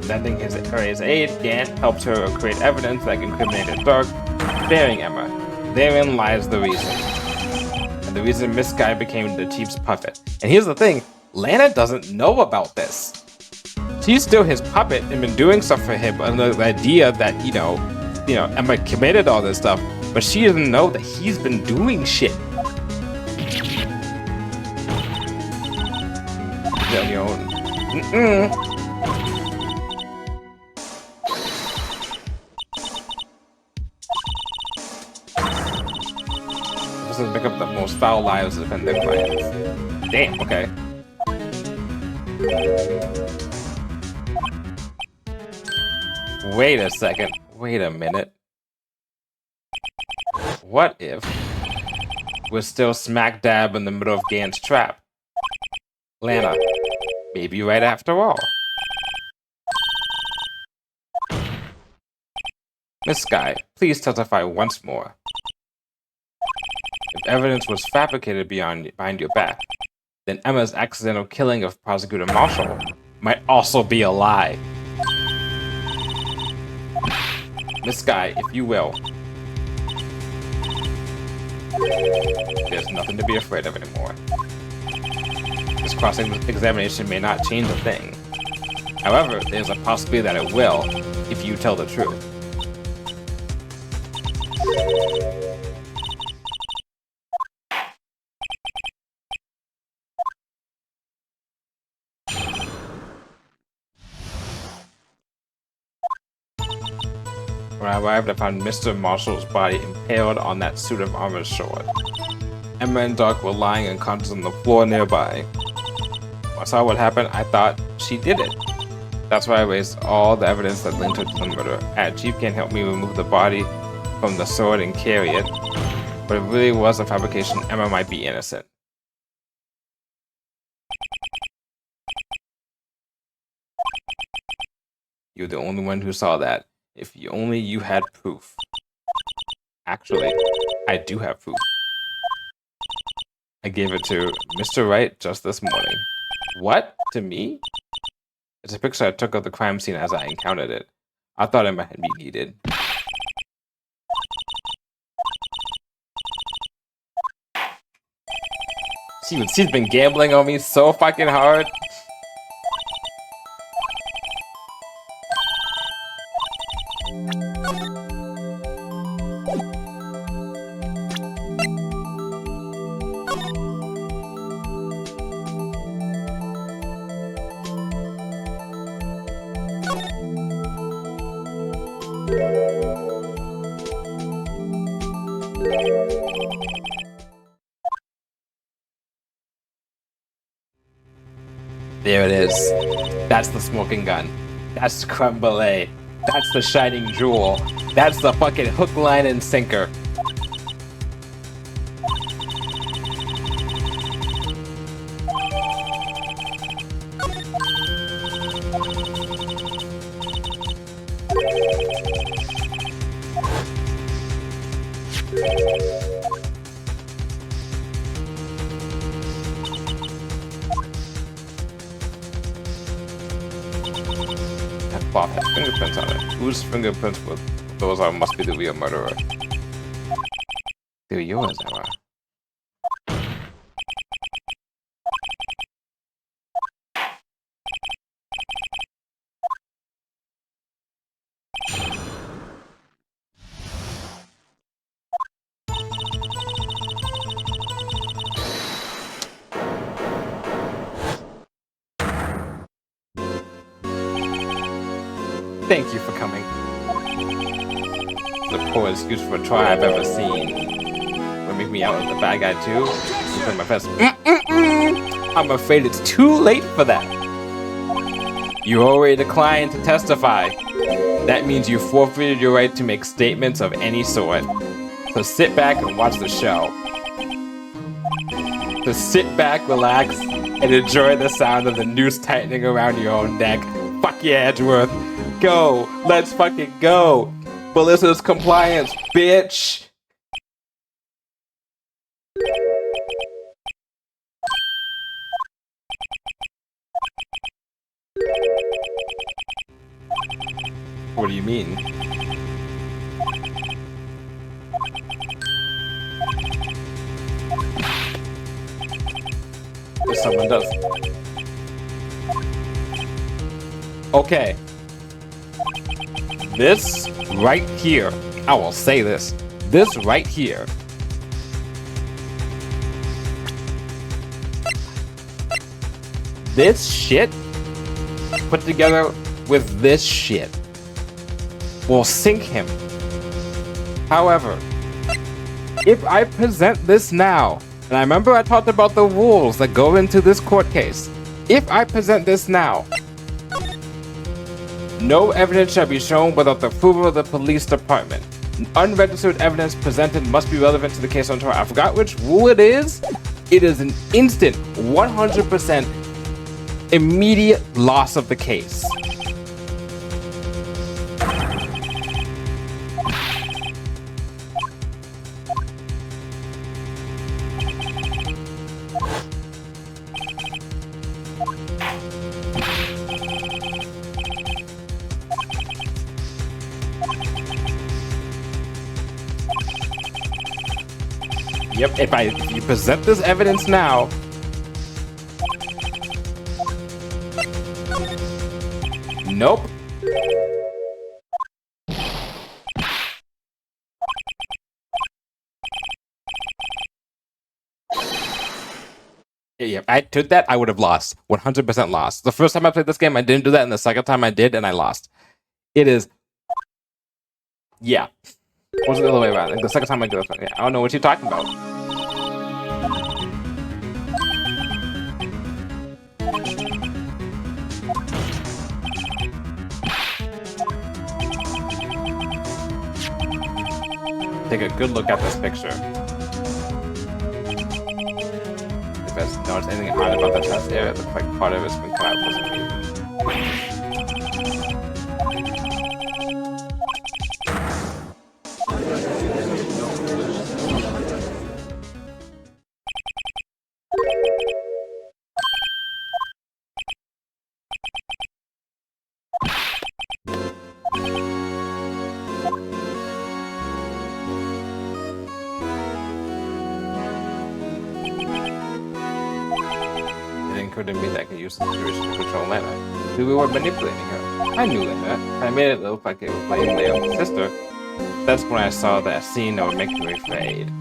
Lending his aid, Gant helped her create evidence that incriminated Dark, sparing Emma. Therein lies the reason. And the reason Miss Guy became the Chief's puppet. And here's the thing, Lana doesn't know about this. She's still his puppet and been doing stuff for him under the idea that, you know, Emma committed all this stuff, but she doesn't know that he's been doing shit. This is make up the most foul lives of defend their clients. Damn, okay. Wait a second. Wait a minute. What if we're still smack dab in the middle of Gant's trap? Lana, maybe right after all. Miss Guy, please testify once more. If evidence was fabricated behind your back, then Emma's accidental killing of Prosecutor Marshall might also be a lie. Miss Guy, if you will. There's nothing to be afraid of anymore. This cross-examination may not change a thing. However, there's a possibility that it will, if you tell the truth. When I arrived, I found Mr. Marshall's body impaled on that suit of armor's sword. Emma and Doc were lying unconscious on the floor nearby. When I saw what happened, I thought she did it. That's why I raised all the evidence that linked her to the murder. Chief Gant helped me remove the body from the sword and carry it. But if it really was a fabrication, Emma might be innocent. You're the only one who saw that. If only you had proof. Actually, I do have proof. I gave it to Mr. Wright just this morning. What? To me? It's a picture I took of the crime scene as I encountered it. I thought it might be needed. She's been gambling on me so fucking hard. There it is. That's the smoking gun. That's the creme brulee. That's the shining jewel. That's the fucking hook, line, and sinker. That Bob has fingerprints on it. Whose fingerprints were those are must be the real murderer. They're yours, Emma. Thank you for coming. The poorest useful try I've ever seen. Will make me out as the bad guy too? Open my fist. I'm afraid it's too late for that. You already declined to testify. That means you forfeited your right to make statements of any sort. So sit back and watch the show. So sit back, relax, and enjoy the sound of the noose tightening around your own neck. Fuck yeah, Edgeworth. Go. Let's fucking go. Ballista's compliance, bitch. What do you mean? If someone does. Okay. This right here, I will say this. This right here. This shit put together with this shit will sink him. However, if I present this now, and I remember I talked about the rules that go into this court case. If I present this now, no evidence shall be shown without the approval of the police department. Unregistered evidence presented must be relevant to the case on trial. I forgot which rule it is. It is an instant, 100% immediate loss of the case. Yep, if you present this evidence now, nope. Yeah, if I took that, I would have lost. 100% lost. The first time I played this game, I didn't do that, and the second time I did, and I lost. It is... Yeah. Or was it the other way around? Like the second time I did it, yeah, I don't know what you're talking about. Take a good look at this picture. If I notice anything odd about the chest area, it looks like part of it's been cut out for some reason. occurred to me that I could use the situation to control Lana. We were manipulating her. I knew Lana. I made it look like it was playing Leo's sister. That's when I saw that scene that would make me afraid.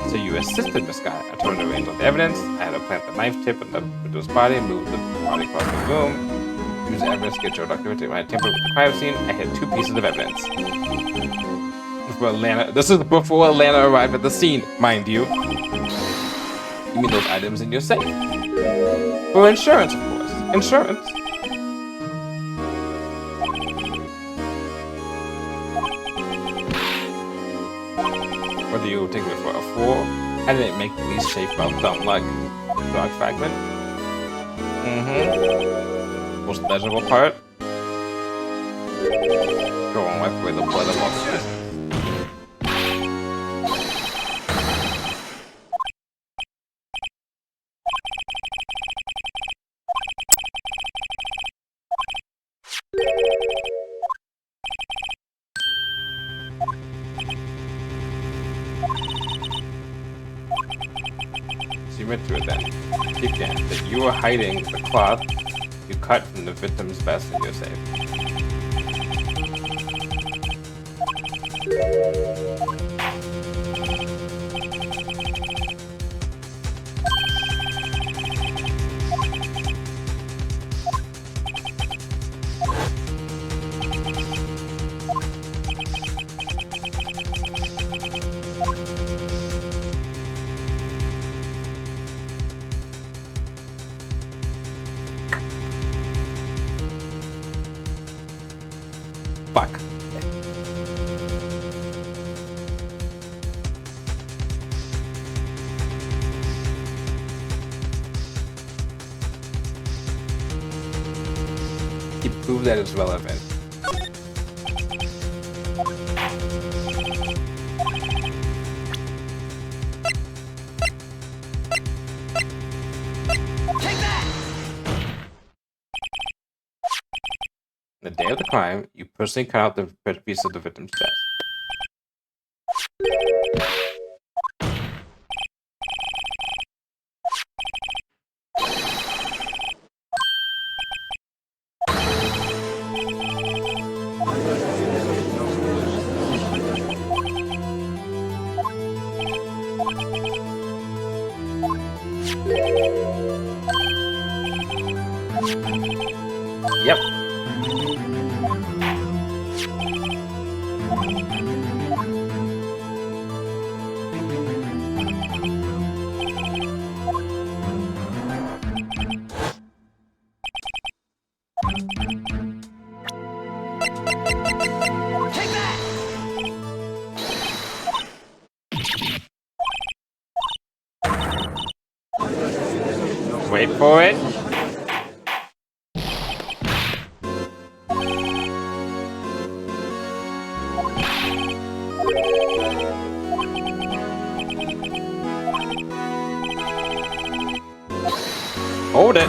So you assisted Miss Scott. I told her to arrange all the evidence. I had to plant the knife tip in the victim's body, move the body across the room, use the evidence to get your documentary. When I tampered with the crime scene, I had 2 pieces of evidence. This is before Lana arrived at the scene, mind you. You mean those items in your safe? For insurance, of course. Insurance. What do you take me for? A fool? I didn't make the least shape of dumb luck. Dog fragment? Most pleasurable part? Go on, wipe away the blood of all this. See right through it then. Keep GANT that you were hiding the cloth you cut from the victim's vest in your safe. Fuck. He proved that it's relevant. The day of the crime, you personally cut out the piece of the victim's chest. Yep. Take that! Wait for it. Hold it.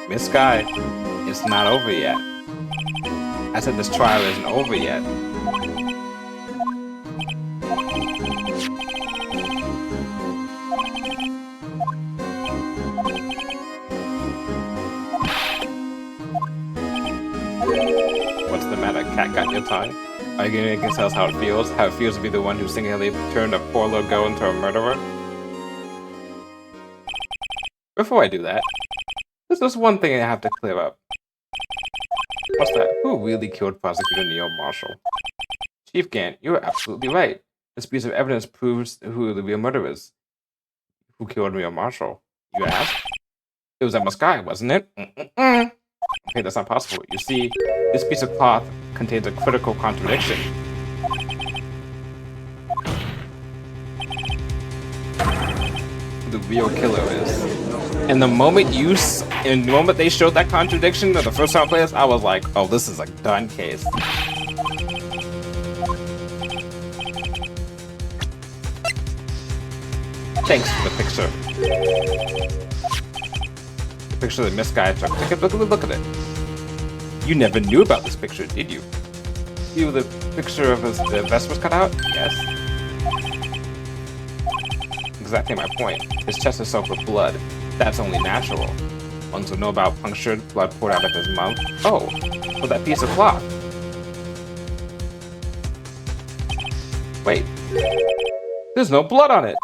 Miss Sky, it's not over yet. I said this trial isn't over yet. What's the matter? Cat got your tongue? Are you going to tell us how it feels? How it feels to be the one who singularly turned a poor little girl into a murderer? Before I do that, there's just one thing I have to clear up. What's that? Who really killed Prosecutor Neil Marshall? Chief GANT, you're absolutely right. This piece of evidence proves who the real murderer is. Who killed Neil Marshall? You asked? It was Emma Sky, wasn't it? Okay, that's not possible. You see, this piece of cloth contains a critical contradiction. The real killer is. And the moment they showed that contradiction the first time I played this, I was like, oh, this is a done case. Thanks for the picture. The picture that Miss Guy took. Look at it. You never knew about this picture, did you? you the picture of the vest was cut out? Yes. Exactly my point. His chest is soaked with blood. That's only natural. Ones who know about punctured blood poured out of his mouth. Oh, with that piece of cloth. Wait. There's no blood on it.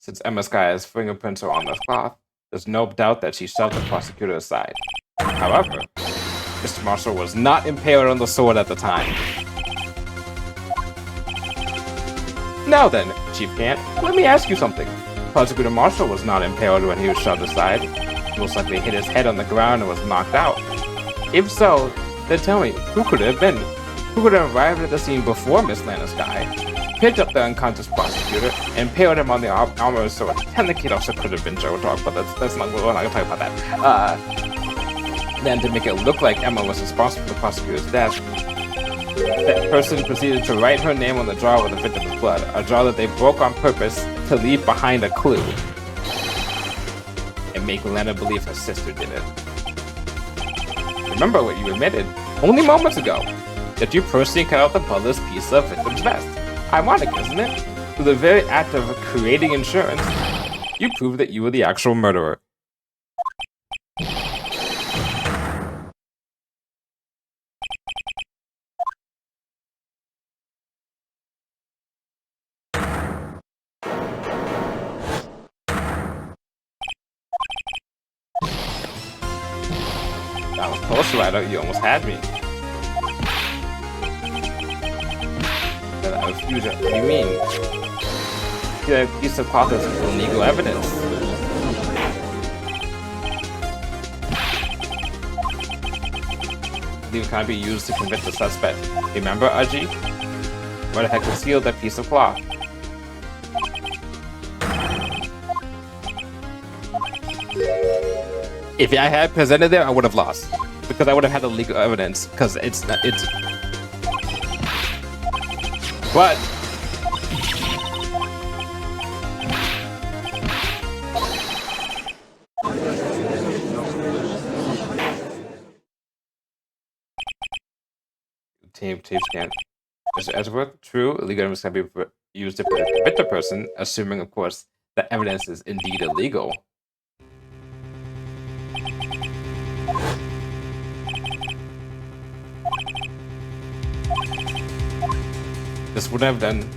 Since Emma Sky's fingerprints are on the cloth, there's no doubt that she shoved the prosecutor aside. However, Mr. Marshall was not impaled on the sword at the time. Now then, Chief Gant, let me ask you something. Prosecutor Marshall was not impaled when he was shoved aside. He most likely hit his head on the ground and was knocked out. If so, then tell me, who could it have been? Who could have arrived at the scene before Miss Lana Sky, picked up the unconscious prosecutor, and impaled him on the armorer's sword? Technically, it also could have been Joe Dog, but that's not, we're not going to talk about that. Then, to make it look like Emma was responsible for the prosecutor's death, that person proceeded to write her name on the jar with the victim's blood, a jar that they broke on purpose to leave behind a clue and make Lana believe her sister did it. Remember what you admitted only moments ago, that you personally cut out the butler's piece of victim's vest. Ironic, isn't it? Through the very act of creating insurance, you proved that you were the actual murderer. That was close, Wright. You almost had me. That was huge. What do you mean? That piece of cloth is illegal evidence. It can't be used to convict the suspect. Remember, Aji? Where the heck concealed that piece of cloth? If I had presented there, I would have lost. Because I would have had the legal evidence. Because it's... But... Tape scan. Mr. Edgeworth, true, illegal evidence can be used to convict a person, assuming, of course, that evidence is indeed illegal. This would have done.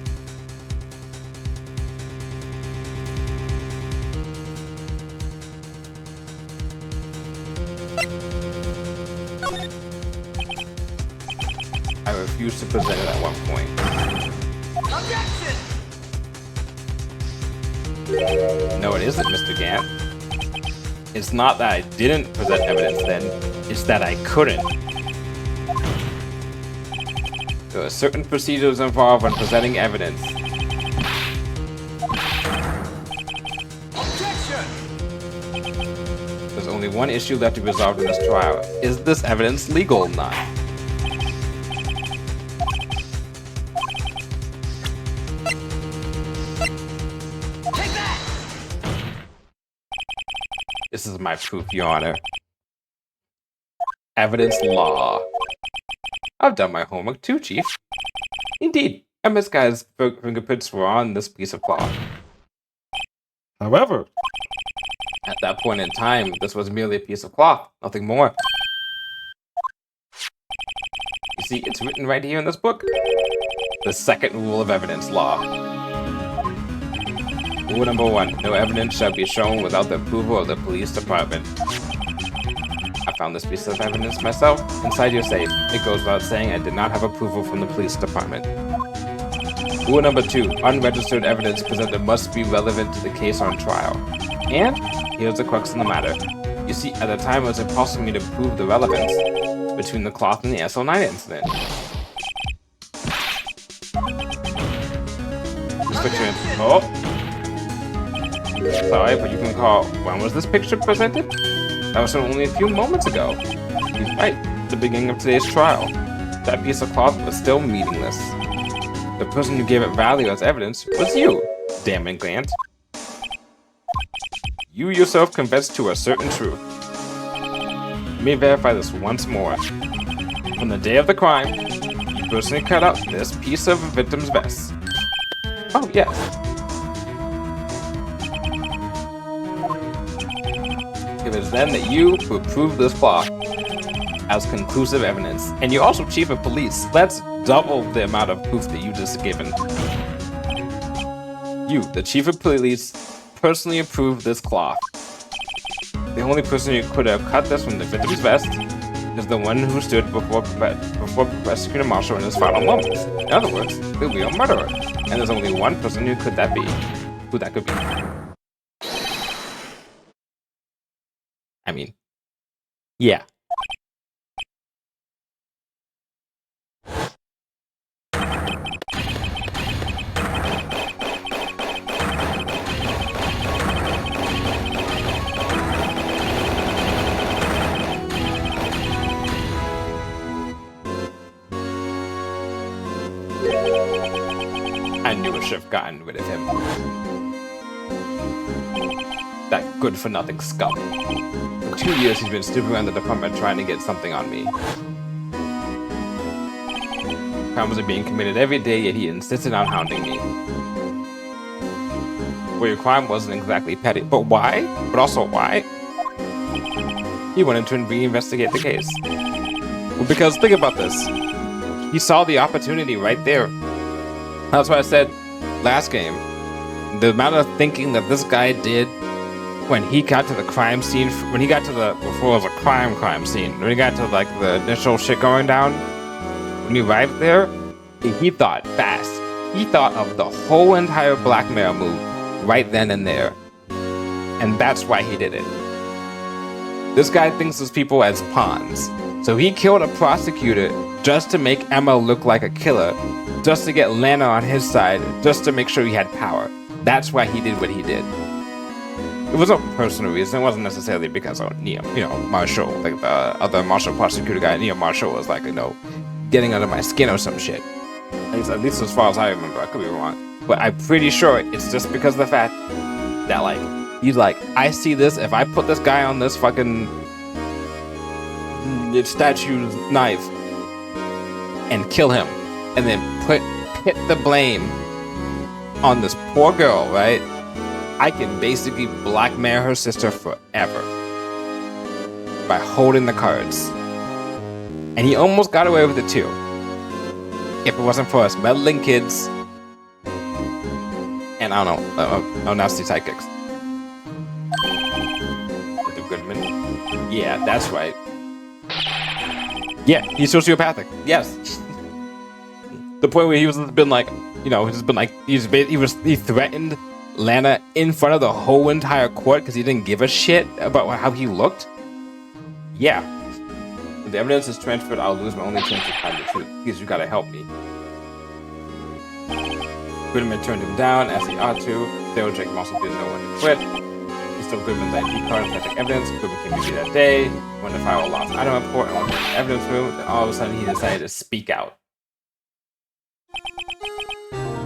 I refused to present it at one point. Objection! No, it isn't, Mr. Gant. It's not that I didn't present evidence then, it's that I couldn't. There are certain procedures involved when presenting evidence. Objection! There's only one issue left to be resolved in this trial. Is this evidence legal or not? Take that! This is my proof, Your Honor. Evidence law. I've done my homework too, Chief. Indeed, Emma Sky's fingerprints were on this piece of cloth. However, at that point in time, this was merely a piece of cloth, nothing more. You see, it's written right here in this book. The second rule of evidence law. Rule number 1, no evidence shall be shown without the approval of the police department. I found this piece of evidence myself inside your safe. It goes without saying I did not have approval from the police department. Rule number 2, unregistered evidence presented must be relevant to the case on trial. And here's the crux of the matter. You see, at the time it was impossible for me to prove the relevance between the cloth and the SO9 incident. This picture... Oh! Sorry, but you can call... When was this picture presented? That was only a few moments ago. He's right, the beginning of today's trial. That piece of cloth was still meaningless. The person who gave it value as evidence was you, damn it, Gant. You yourself confessed to a certain truth. Let me verify this once more. On the day of the crime, you personally cut out this piece of the victim's vest. Oh, yes. It was then that you would prove this cloth as conclusive evidence. And you're also chief of police. That's double the amount of proof that you just given. You, the chief of police, personally approved this cloth. The only person who could have cut this from the victim's vest is the one who stood before Prosecutor Marshall in his final moments. In other words, the real murderer. And there's only one person who could that be. Who that could be. I mean, yeah. I knew I should have gotten rid of him. That good-for-nothing scum. For 2 years he's been snooping around the department trying to get something on me. Crimes are being committed every day, yet he insisted on hounding me. Well, your crime wasn't exactly petty. But why? But also why? He wanted to reinvestigate the case. Well, because think about this. He saw the opportunity right there. That's why I said last game, the amount of thinking that this guy did when he got to the crime scene, when he got to the, before it was a crime scene, when he got to like the initial shit going down, when he arrived there, he thought fast. He thought of the whole entire blackmail move right then and there. And that's why he did it. This guy thinks of people as pawns. So he killed a prosecutor just to make Emma look like a killer, just to get Lana on his side, just to make sure he had power. That's why he did what he did. It was a personal reason. It wasn't necessarily because of Marshall, like the other Marshall prosecutor guy. Marshall was like, getting under my skin or some shit. At least as far as I remember. I could be wrong. But I'm pretty sure it's just because of the fact that, like, he's like, I see this, if I put this guy on this fucking statue's knife and kill him, and then pit the blame on this poor girl, right? I can basically blackmail her sister forever by holding the cards. And he almost got away with it too. If it wasn't for us meddling kids and I don't know, nasty sidekicks. The Goodman. Yeah, that's right. Yeah, he's sociopathic. Yes. The point where he he threatened Lana in front of the whole entire court because he didn't give a shit about how he looked. Yeah. If the evidence is transferred, I'll lose my only chance to find the truth. Because you gotta help me. Goodman turned him down as he ought to. Theo Jake also didn't know when to quit. He stole Goodman's ID card and forensic evidence. Goodman came to see that day. When to file a lost item report and went to the evidence room, then all of a sudden he decided to speak out.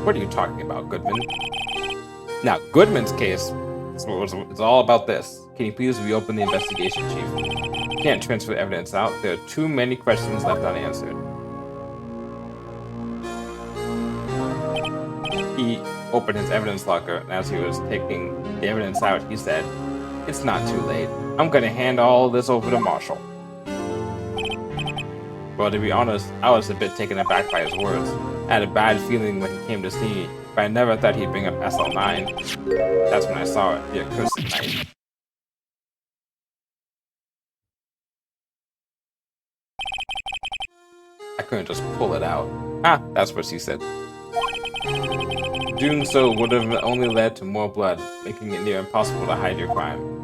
What are you talking about, Goodman? Now, Goodman's case is all about this. Can you please reopen the investigation, Chief? You can't transfer the evidence out. There are too many questions left unanswered. He opened his evidence locker, and as he was taking the evidence out, he said, "It's not too late. I'm gonna hand all this over to Marshall." Well, to be honest, I was a bit taken aback by his words. I had a bad feeling when he came to see me, but I never thought he'd bring up SL9. That's when I saw it, the accursed night. I couldn't just pull it out. Ah, that's what she said. Doing so would have only led to more blood, making it near impossible to hide your crime.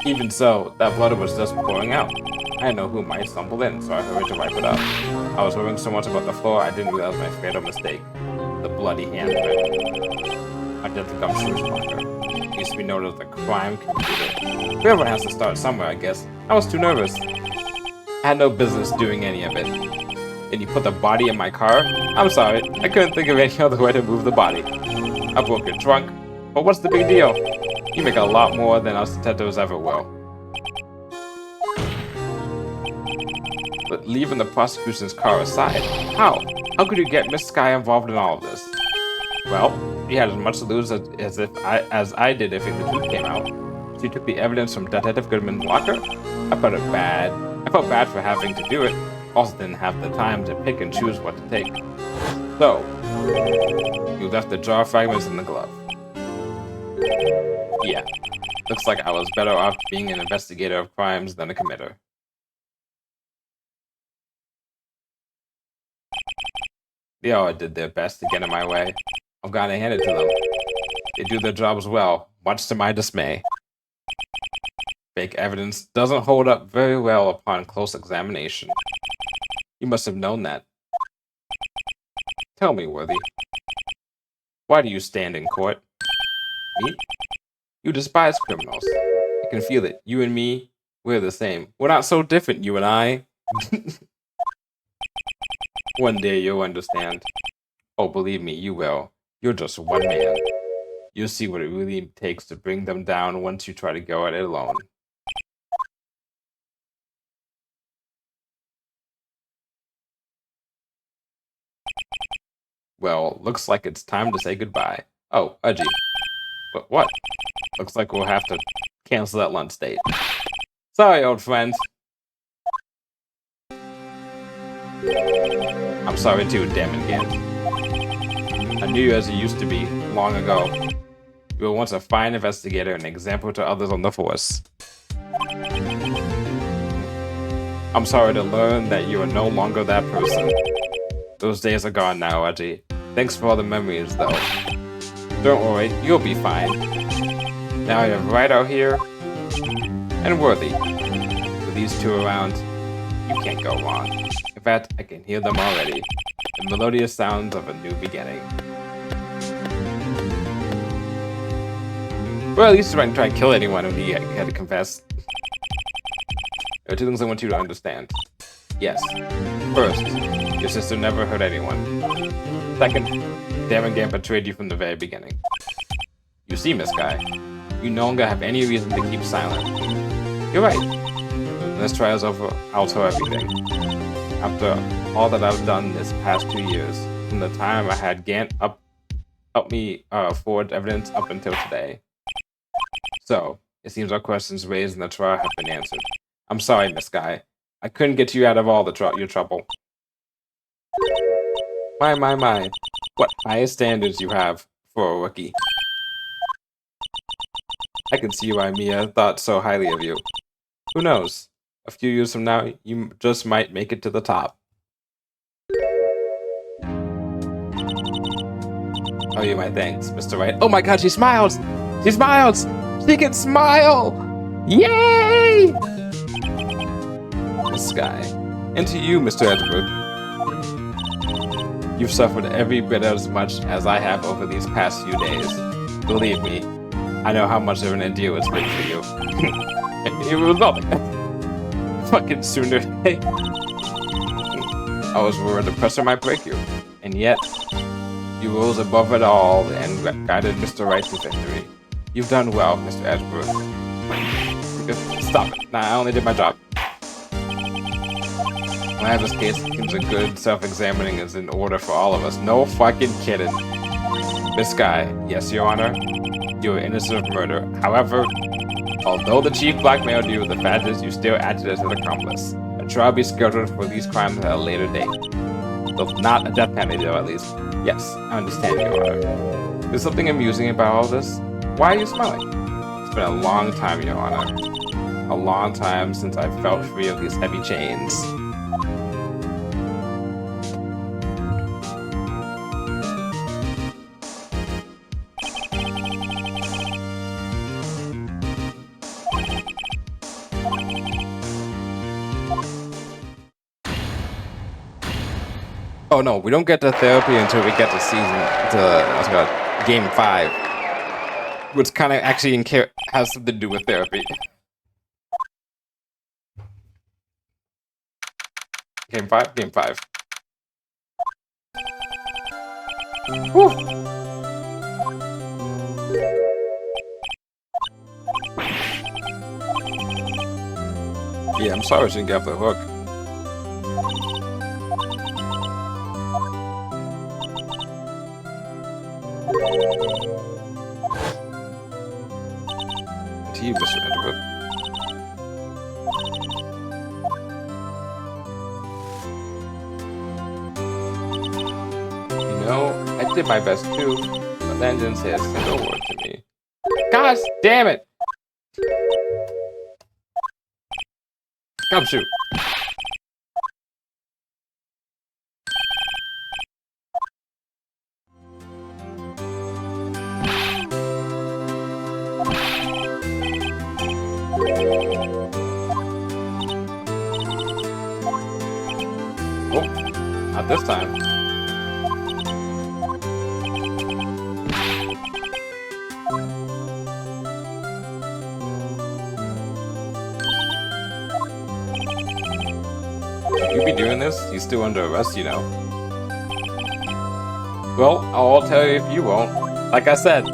Even so, that blood was just pouring out. I didn't know who might stumble in, so I hurried to wipe it up. I was worrying so much about the floor, I didn't realize my fatal mistake. The bloody handprint. I did the gumshoe marker. It used to be noted as the crime computer. Whoever has to start somewhere, I guess. I was too nervous. I had no business doing any of it. Did you put the body in my car? I'm sorry, I couldn't think of any other way to move the body. I broke your trunk, but what's the big deal? You make a lot more than us detectives ever will. But leaving the prosecution's car aside, how? How could you get Miss Sky involved in all of this? Well, she had as much to lose as I did if the truth came out. She took the evidence from Detective Goodman's locker. I felt bad. I felt bad for having to do it. Also didn't have the time to pick and choose what to take. So, you left the jar fragments in the glove. Yeah. Looks like I was better off being an investigator of crimes than a committer. They all did their best to get in my way. I've got to hand it to them. They do their jobs well, much to my dismay. Fake evidence doesn't hold up very well upon close examination. You must have known that. Tell me, Worthy. Why do you stand in court? Me? You despise criminals. I can feel it. You and me, we're the same. We're not so different, you and I. One day you'll understand. Oh, believe me, you will. You're just one man. You'll see what it really takes to bring them down once you try to go at it alone. Well, looks like it's time to say goodbye. Oh, Udgy. But what? Looks like we'll have to cancel that lunch date. Sorry, old friend. I'm sorry too, damn it, GANT. I knew you as you used to be, long ago. You were once a fine investigator and an example to others on the force. I'm sorry to learn that you are no longer that person. Those days are gone now, Udgy. Thanks for all the memories, though. Don't worry, you'll be fine. Now I have Wright out here, and Worthy. With these two around, you can't go wrong. In fact, I can hear them already. The melodious sounds of a new beginning. Well, at least he didn't try to kill anyone when he had to confess. There are two things I want you to understand. Yes. First, your sister never hurt anyone. Second, Darren GANT betrayed you from the very beginning. You see, Miss Guy, you no longer have any reason to keep silent. You're right. When this trial's over, I'll tell everything. After all that I've done this past 2 years, from the time I had GANT help me forward evidence up until today. So, it seems our questions raised in the trial have been answered. I'm sorry, Miss Guy. I couldn't get you out of all your trouble. My. What high standards you have for a rookie. I can see why Mia thought so highly of you. Who knows? A few years from now, you just might make it to the top. Oh, you my thanks, Mr. Wright. Oh my god, she smiles! She smiles! She can smile! Yay! Miss Sky. And to you, Mr. Edgeworth. You've suffered every bit as much as I have over these past few days. Believe me, I know how much of an ordeal it's been for you. It was nothing. Fucking sooner. I was worried the pressure might break you. And yet, you rose above it all and guided Mr. Wright to victory. You've done well, Mr. Edgeworth. Stop it. Nah, I only did my job. When I have this case, it seems a good self-examining is in order for all of us. No fucking kidding. Miss Sky, yes, Your Honor, you are innocent of murder. However, although the chief blackmailed you, the fact is you still acted as an accomplice. A trial be scheduled for these crimes at a later date. Though not a death penalty, though, at least. Yes, I understand, Your Honor. There's something amusing about all this. Why are you smiling? It's been a long time, Your Honor. A long time since I felt free of these heavy chains. Oh no, we don't get to therapy until we get to game 5. Which kind of actually has something to do with therapy. Game 5? Game 5. Whew. Yeah, I'm sorry I didn't get off the hook. did my best too, but then didn't say a single word to me. Gosh damn it! Gumshoe! Oh, not this time. You be doing this? He's still under arrest, you know. Well, I'll tell you if you won't. Like I said,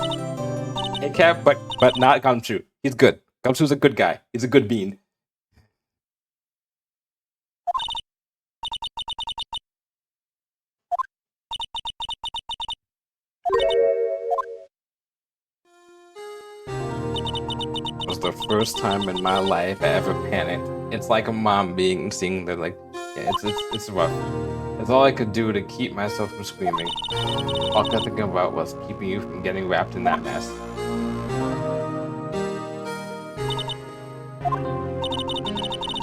hey Cap, but not Gumshoe. He's good. Gumshoe's a good guy. He's a good bean. It was the first time in my life I ever panicked. It's like a mom seeing that, like, yeah, it's rough. It's all I could do to keep myself from screaming. All I could think about was keeping you from getting wrapped in that mess.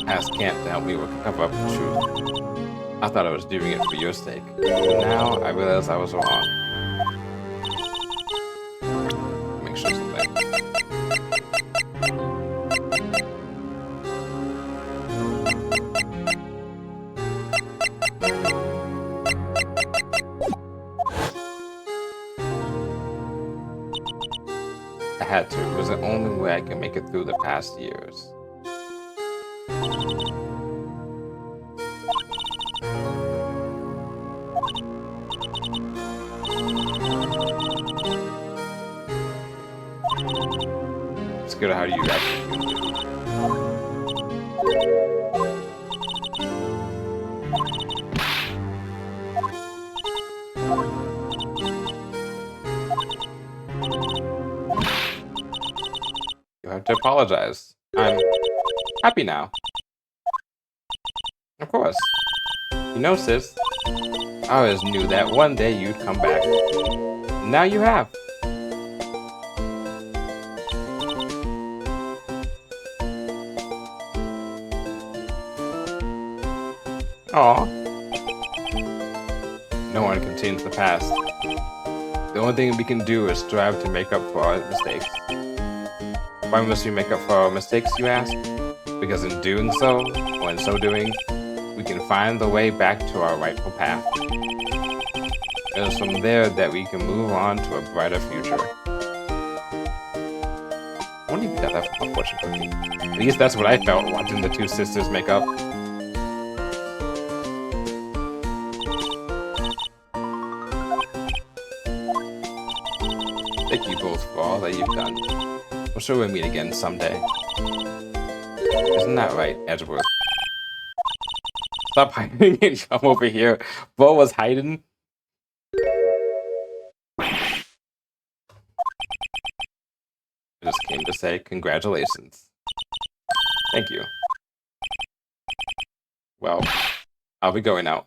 Ask Gant to help me cover up the truth. I thought I was doing it for your sake. But now I realize I was wrong. Make sure something. I had to. It was the only way I could make it through the past years. It's good how you actually do. You have to apologize. I'm happy now. Of course. You know, sis, I always knew that one day you'd come back. Now you have. Aw. No one can change the past. The only thing we can do is strive to make up for our mistakes. Why must we make up for our mistakes, you ask? Because in doing so, or in so doing, we can find the way back to our rightful path. It is from there that we can move on to a brighter future. I wonder if you got that from a fortune cookie. At least that's what I felt watching the two sisters make up. Thank you both for all that you've done. I'm sure we'll meet again someday. Isn't that right, Edgeworth? Stop hiding and come over here. Bo was hiding. I just came to say congratulations. Thank you. Well, I'll be going out.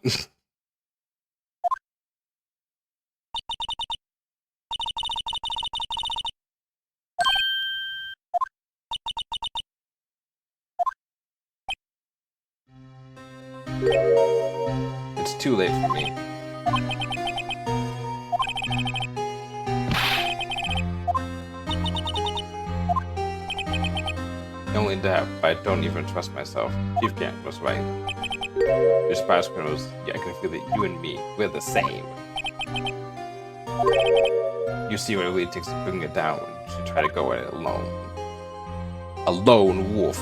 It's too late for me. Only that, but I don't even trust myself. Chief Gant was right. Your spice criminals, yeah, I can feel that you and me, we're the same. You see what it really takes to bring it down when you try to go at it alone. A lone wolf.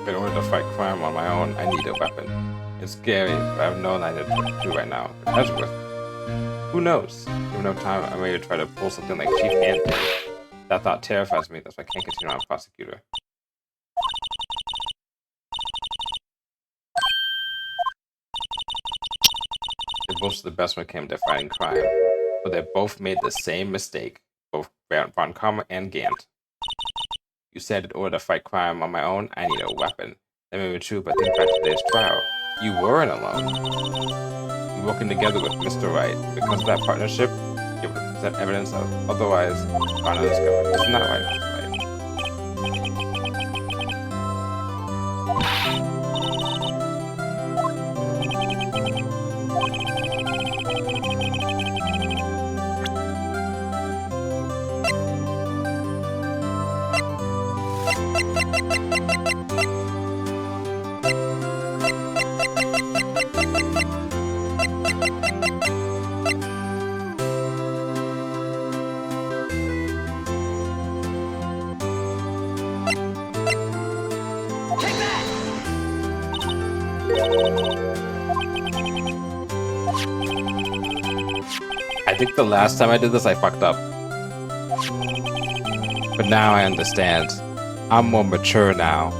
In order to fight crime on my own, I need a weapon. It's scary, but I've known I need to do right now. Edgeworth. Who knows? Even no time I'm ready to try to pull something like Chief Gant did. That thought terrifies me, that's why I can't continue on prosecutor. They're both the best when it came to fighting crime, but they both made the same mistake, both Von Karma and Gant. You said in order to fight crime on my own, I need a weapon. That may be true, but think back to today's trial. You weren't alone. You're working together with Mr. Wright. Because of that partnership, you're able to present evidence of otherwise gone undiscovered. Isn't that right, Mr. Wright? Take that! I think the last time I did this, I fucked up. But now I understand. I'm more mature now.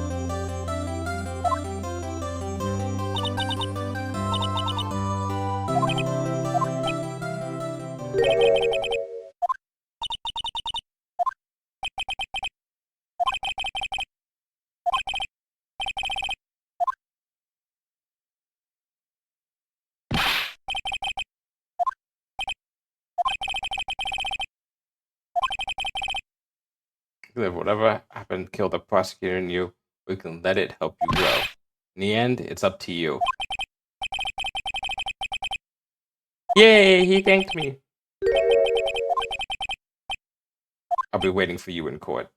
If whatever happened killed the prosecutor in you, we can let it help you grow. In the end, it's up to you. Yay, he thanked me. I'll be waiting for you in court.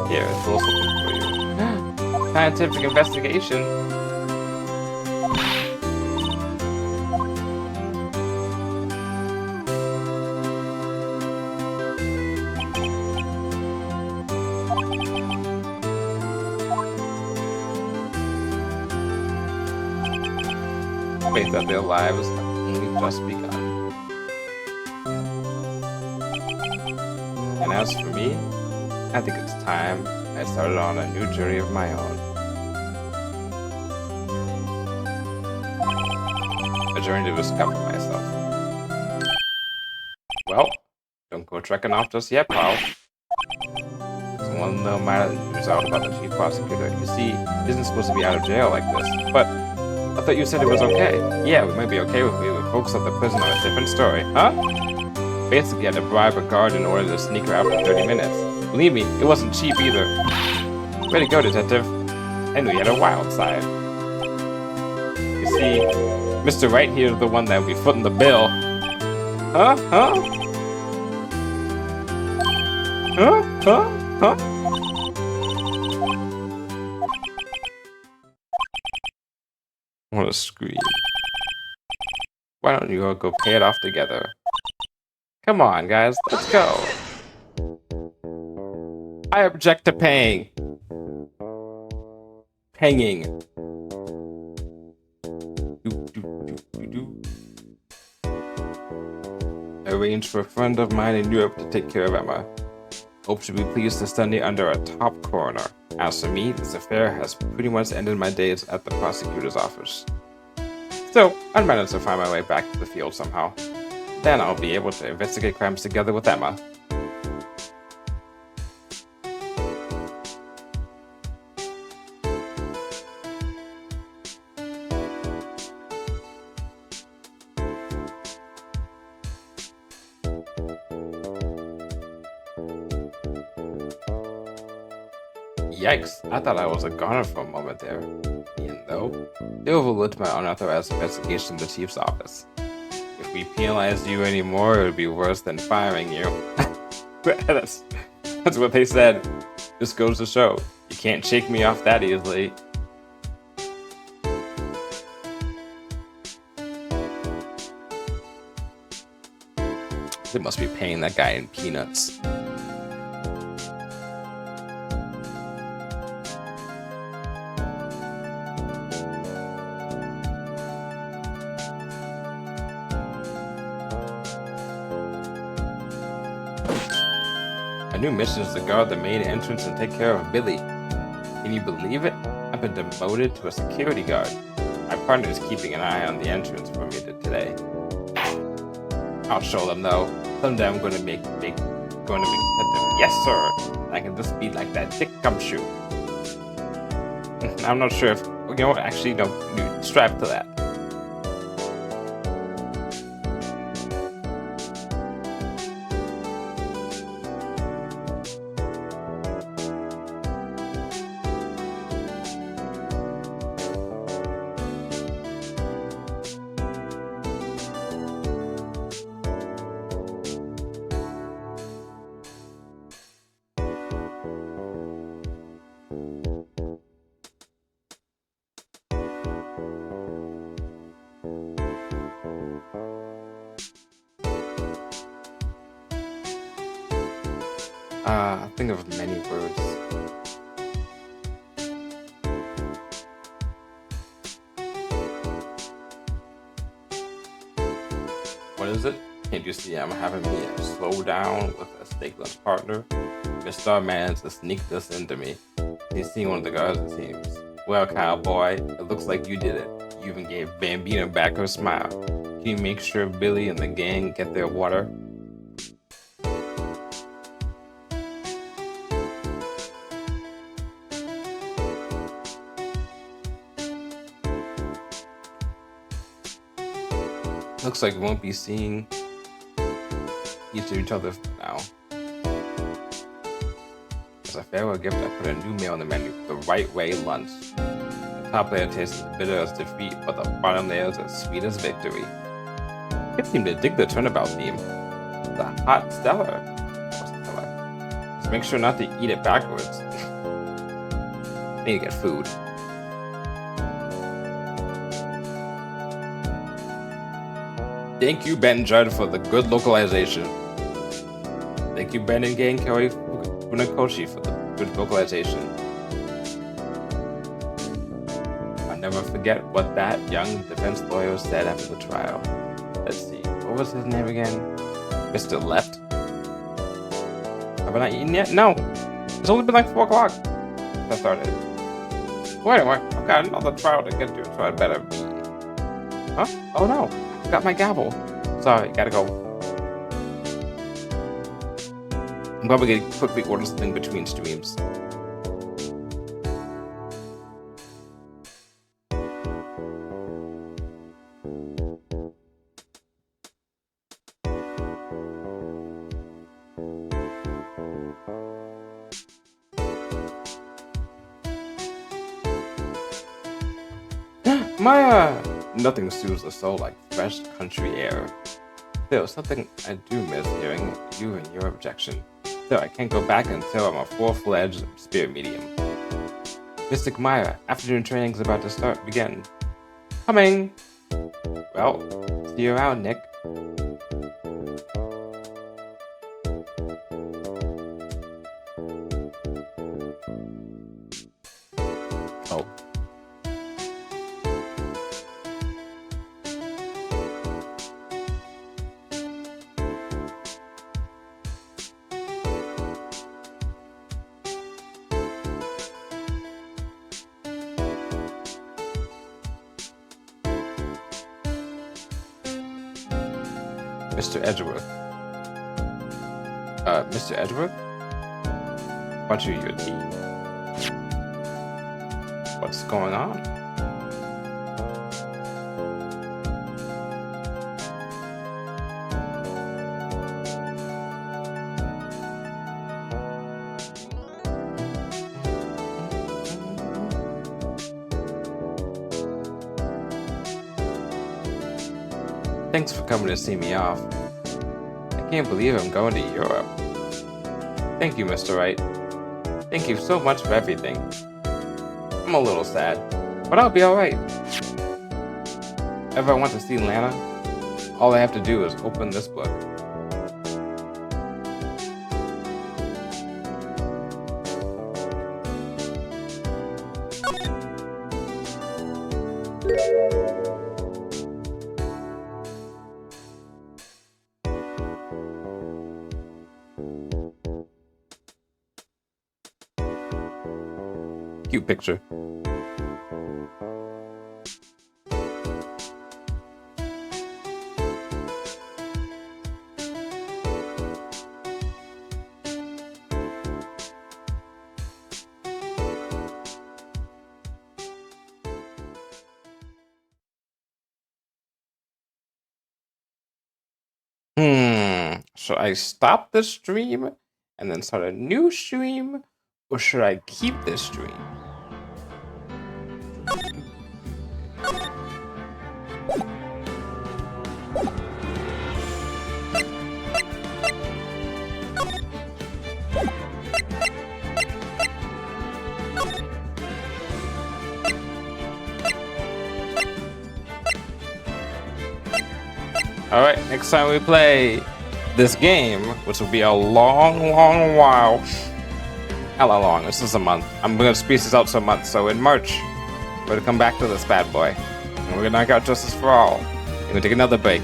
Here, it's a little something for you. Scientific investigation. Faith that their lives have only just begun. And as for me, I think it's time I started on a new journey of my own. A journey to discover myself. Well, don't go trekking off just yet, pal. There's one little matter that news out about the chief prosecutor. You see, he isn't supposed to be out of jail like this, but I thought you said it was okay. Yeah, we might be okay with we were folks at the prison on a different story, huh? Basically, I had to bribe a guard in order to sneak her out for 30 minutes. Believe me, it wasn't cheap either. Way to go, detective. I knew you had a wild side. You see, Mr. Wright here is the one that will be footing the bill. Huh? Huh? Huh? Huh? Huh? I want to scream. Why don't you all go pay it off together? Come on, guys, let's go. I object to paying. Paying. I arranged for a friend of mine in Europe to take care of Emma. Hope she'll be pleased to study under a top coroner. As for me, this affair has pretty much ended my days at the prosecutor's office. So, I managed to find my way back to the field somehow. Then I'll be able to investigate crimes together with Emma. Yikes, I thought I was a goner for a moment there. Even though, they overlooked my unauthorized investigation in the chief's office. If we penalized you anymore, it would be worse than firing you. that's what they said. This goes to show, you can't shake me off that easily. They must be paying that guy in peanuts. My new mission is to guard the main entrance and take care of Billy. Can you believe it? I've been demoted to a security guard. My partner is keeping an eye on the entrance for me today. I'll show them though. Someday I'm going to make them. Yes, sir. I can just be like that dick gumshoe. I'm not sure if actually no. You strap to that. Think of many words. What is it? Can't you see I'm having me slow down with a steak lunch partner? Mr. Man's to sneak this into me. He's seen one of the guards, it seems. Well, cowboy, it looks like you did it. You even gave Bambina back her smile. Can you make sure Billy and the gang get their water? Looks like we won't be seeing each other now. As a farewell gift, I put a new meal on the menu, the Right Way lunch. The top layer tastes as bitter as defeat, but the bottom layer is as sweet as victory. Kids seem to dig the turnabout theme. The hot Stella. Just make sure not to eat it backwards. I need to get food. Thank you, Ben Judd, for the good localization. Thank you, Ben and Gang Kelly Funakoshi, for the good localization. I'll never forget what that young defense lawyer said after the trial. Let's see, what was his name again? Mr. Left? Have I not eaten yet? No! It's only been like 4 o'clock. I started. Well, anyway, I've got another trial to get to, so I better be. Huh? Oh no! Got my gavel. Sorry, gotta go. I'm probably gonna quickly order something between streams. Maya! Nothing soothes the soul like fresh country air. Still, something I do miss hearing you and your objection. Still, I can't go back until I'm a full-fledged spirit medium. Mystic Maya, afternoon training's about to begin. Coming! Well, see you around, Nick. Oh. Mr. Edgeworth. Mr. Edgeworth? Want you your tea? What's going on? Thanks for coming to see me off. I can't believe I'm going to Europe. Thank you, Mr. Wright. Thank you so much for everything. I'm a little sad, but I'll be alright. If I want to see Lana, all I have to do is open this book. Cute picture. Should I stop the stream and then start a new stream, or should I keep this stream? All right, next time we play this game, which will be a long, long while. Hella long. This is a month. I'm gonna space this out to a month. So in March, we're gonna come back to this bad boy, and we're gonna knock out Justice for All. We're gonna take another break,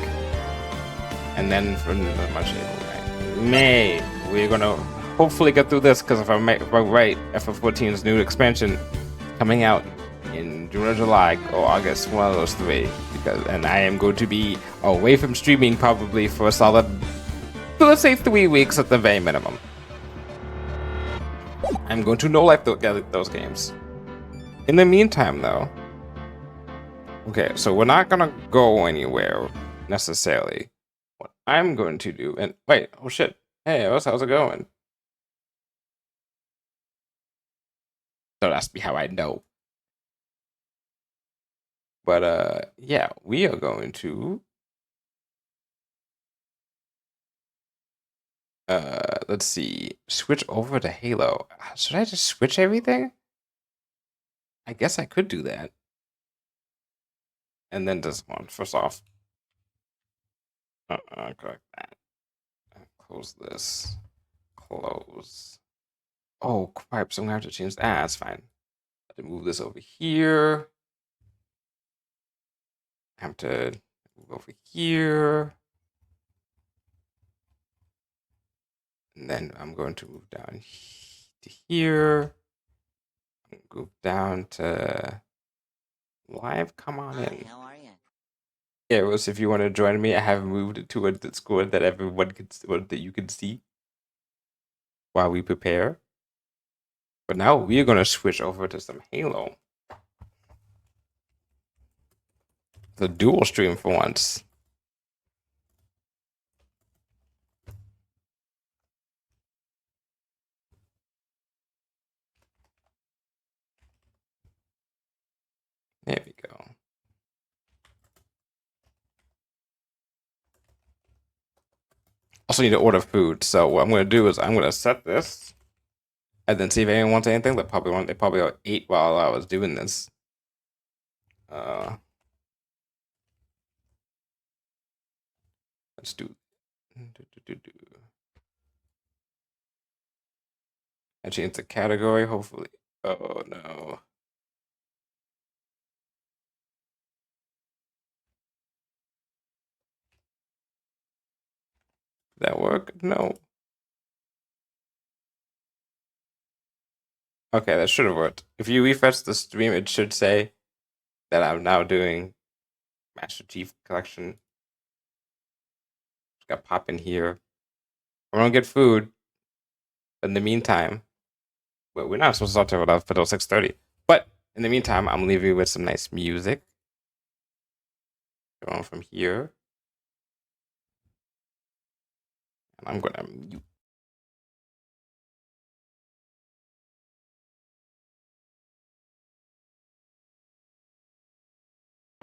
and then from March, April, May, we're gonna hopefully get through this. Because if I'm right, FF14's new expansion coming out in June or July or August, one of those three. And I am going to be away from streaming probably for a solid, let's say, 3 weeks at the very minimum. I'm going to no-life those games. In the meantime, though, okay, so we're not gonna go anywhere necessarily. What I'm going to do, and wait, oh shit, hey, how's it going? Don't ask me how I know. But yeah, we are going to let's see, switch over to Halo. Should I just switch everything? I guess I could do that. And then this one, first off. Correct that. Close this. Close. Oh, crap, so I'm gonna have to change that. That's fine. I have to move this over here. I have to move over here. And then I'm going to move down to here. Go down to live. Come on in. How are you? Yeah, Rose, if you want to join me, I have moved it to a Discord that everyone can, or that you can see while we prepare. But now we're gonna switch over to some Halo. The dual stream for once. There we go. Also need to order food. So what I'm gonna do is I'm gonna set this and then see if anyone wants anything. They probably ate while I was doing this. Let's do. I change the category, hopefully. Oh no. Did that work? No. Okay, that should have worked. If you refresh the stream, it should say that I'm now doing Master Chief Collection. Just got pop in here. I'm gonna get food. But in the meantime, well, we're not supposed to start until 6:30. But in the meantime, I'm leaving you with some nice music. Going from here. And I'm gonna mute.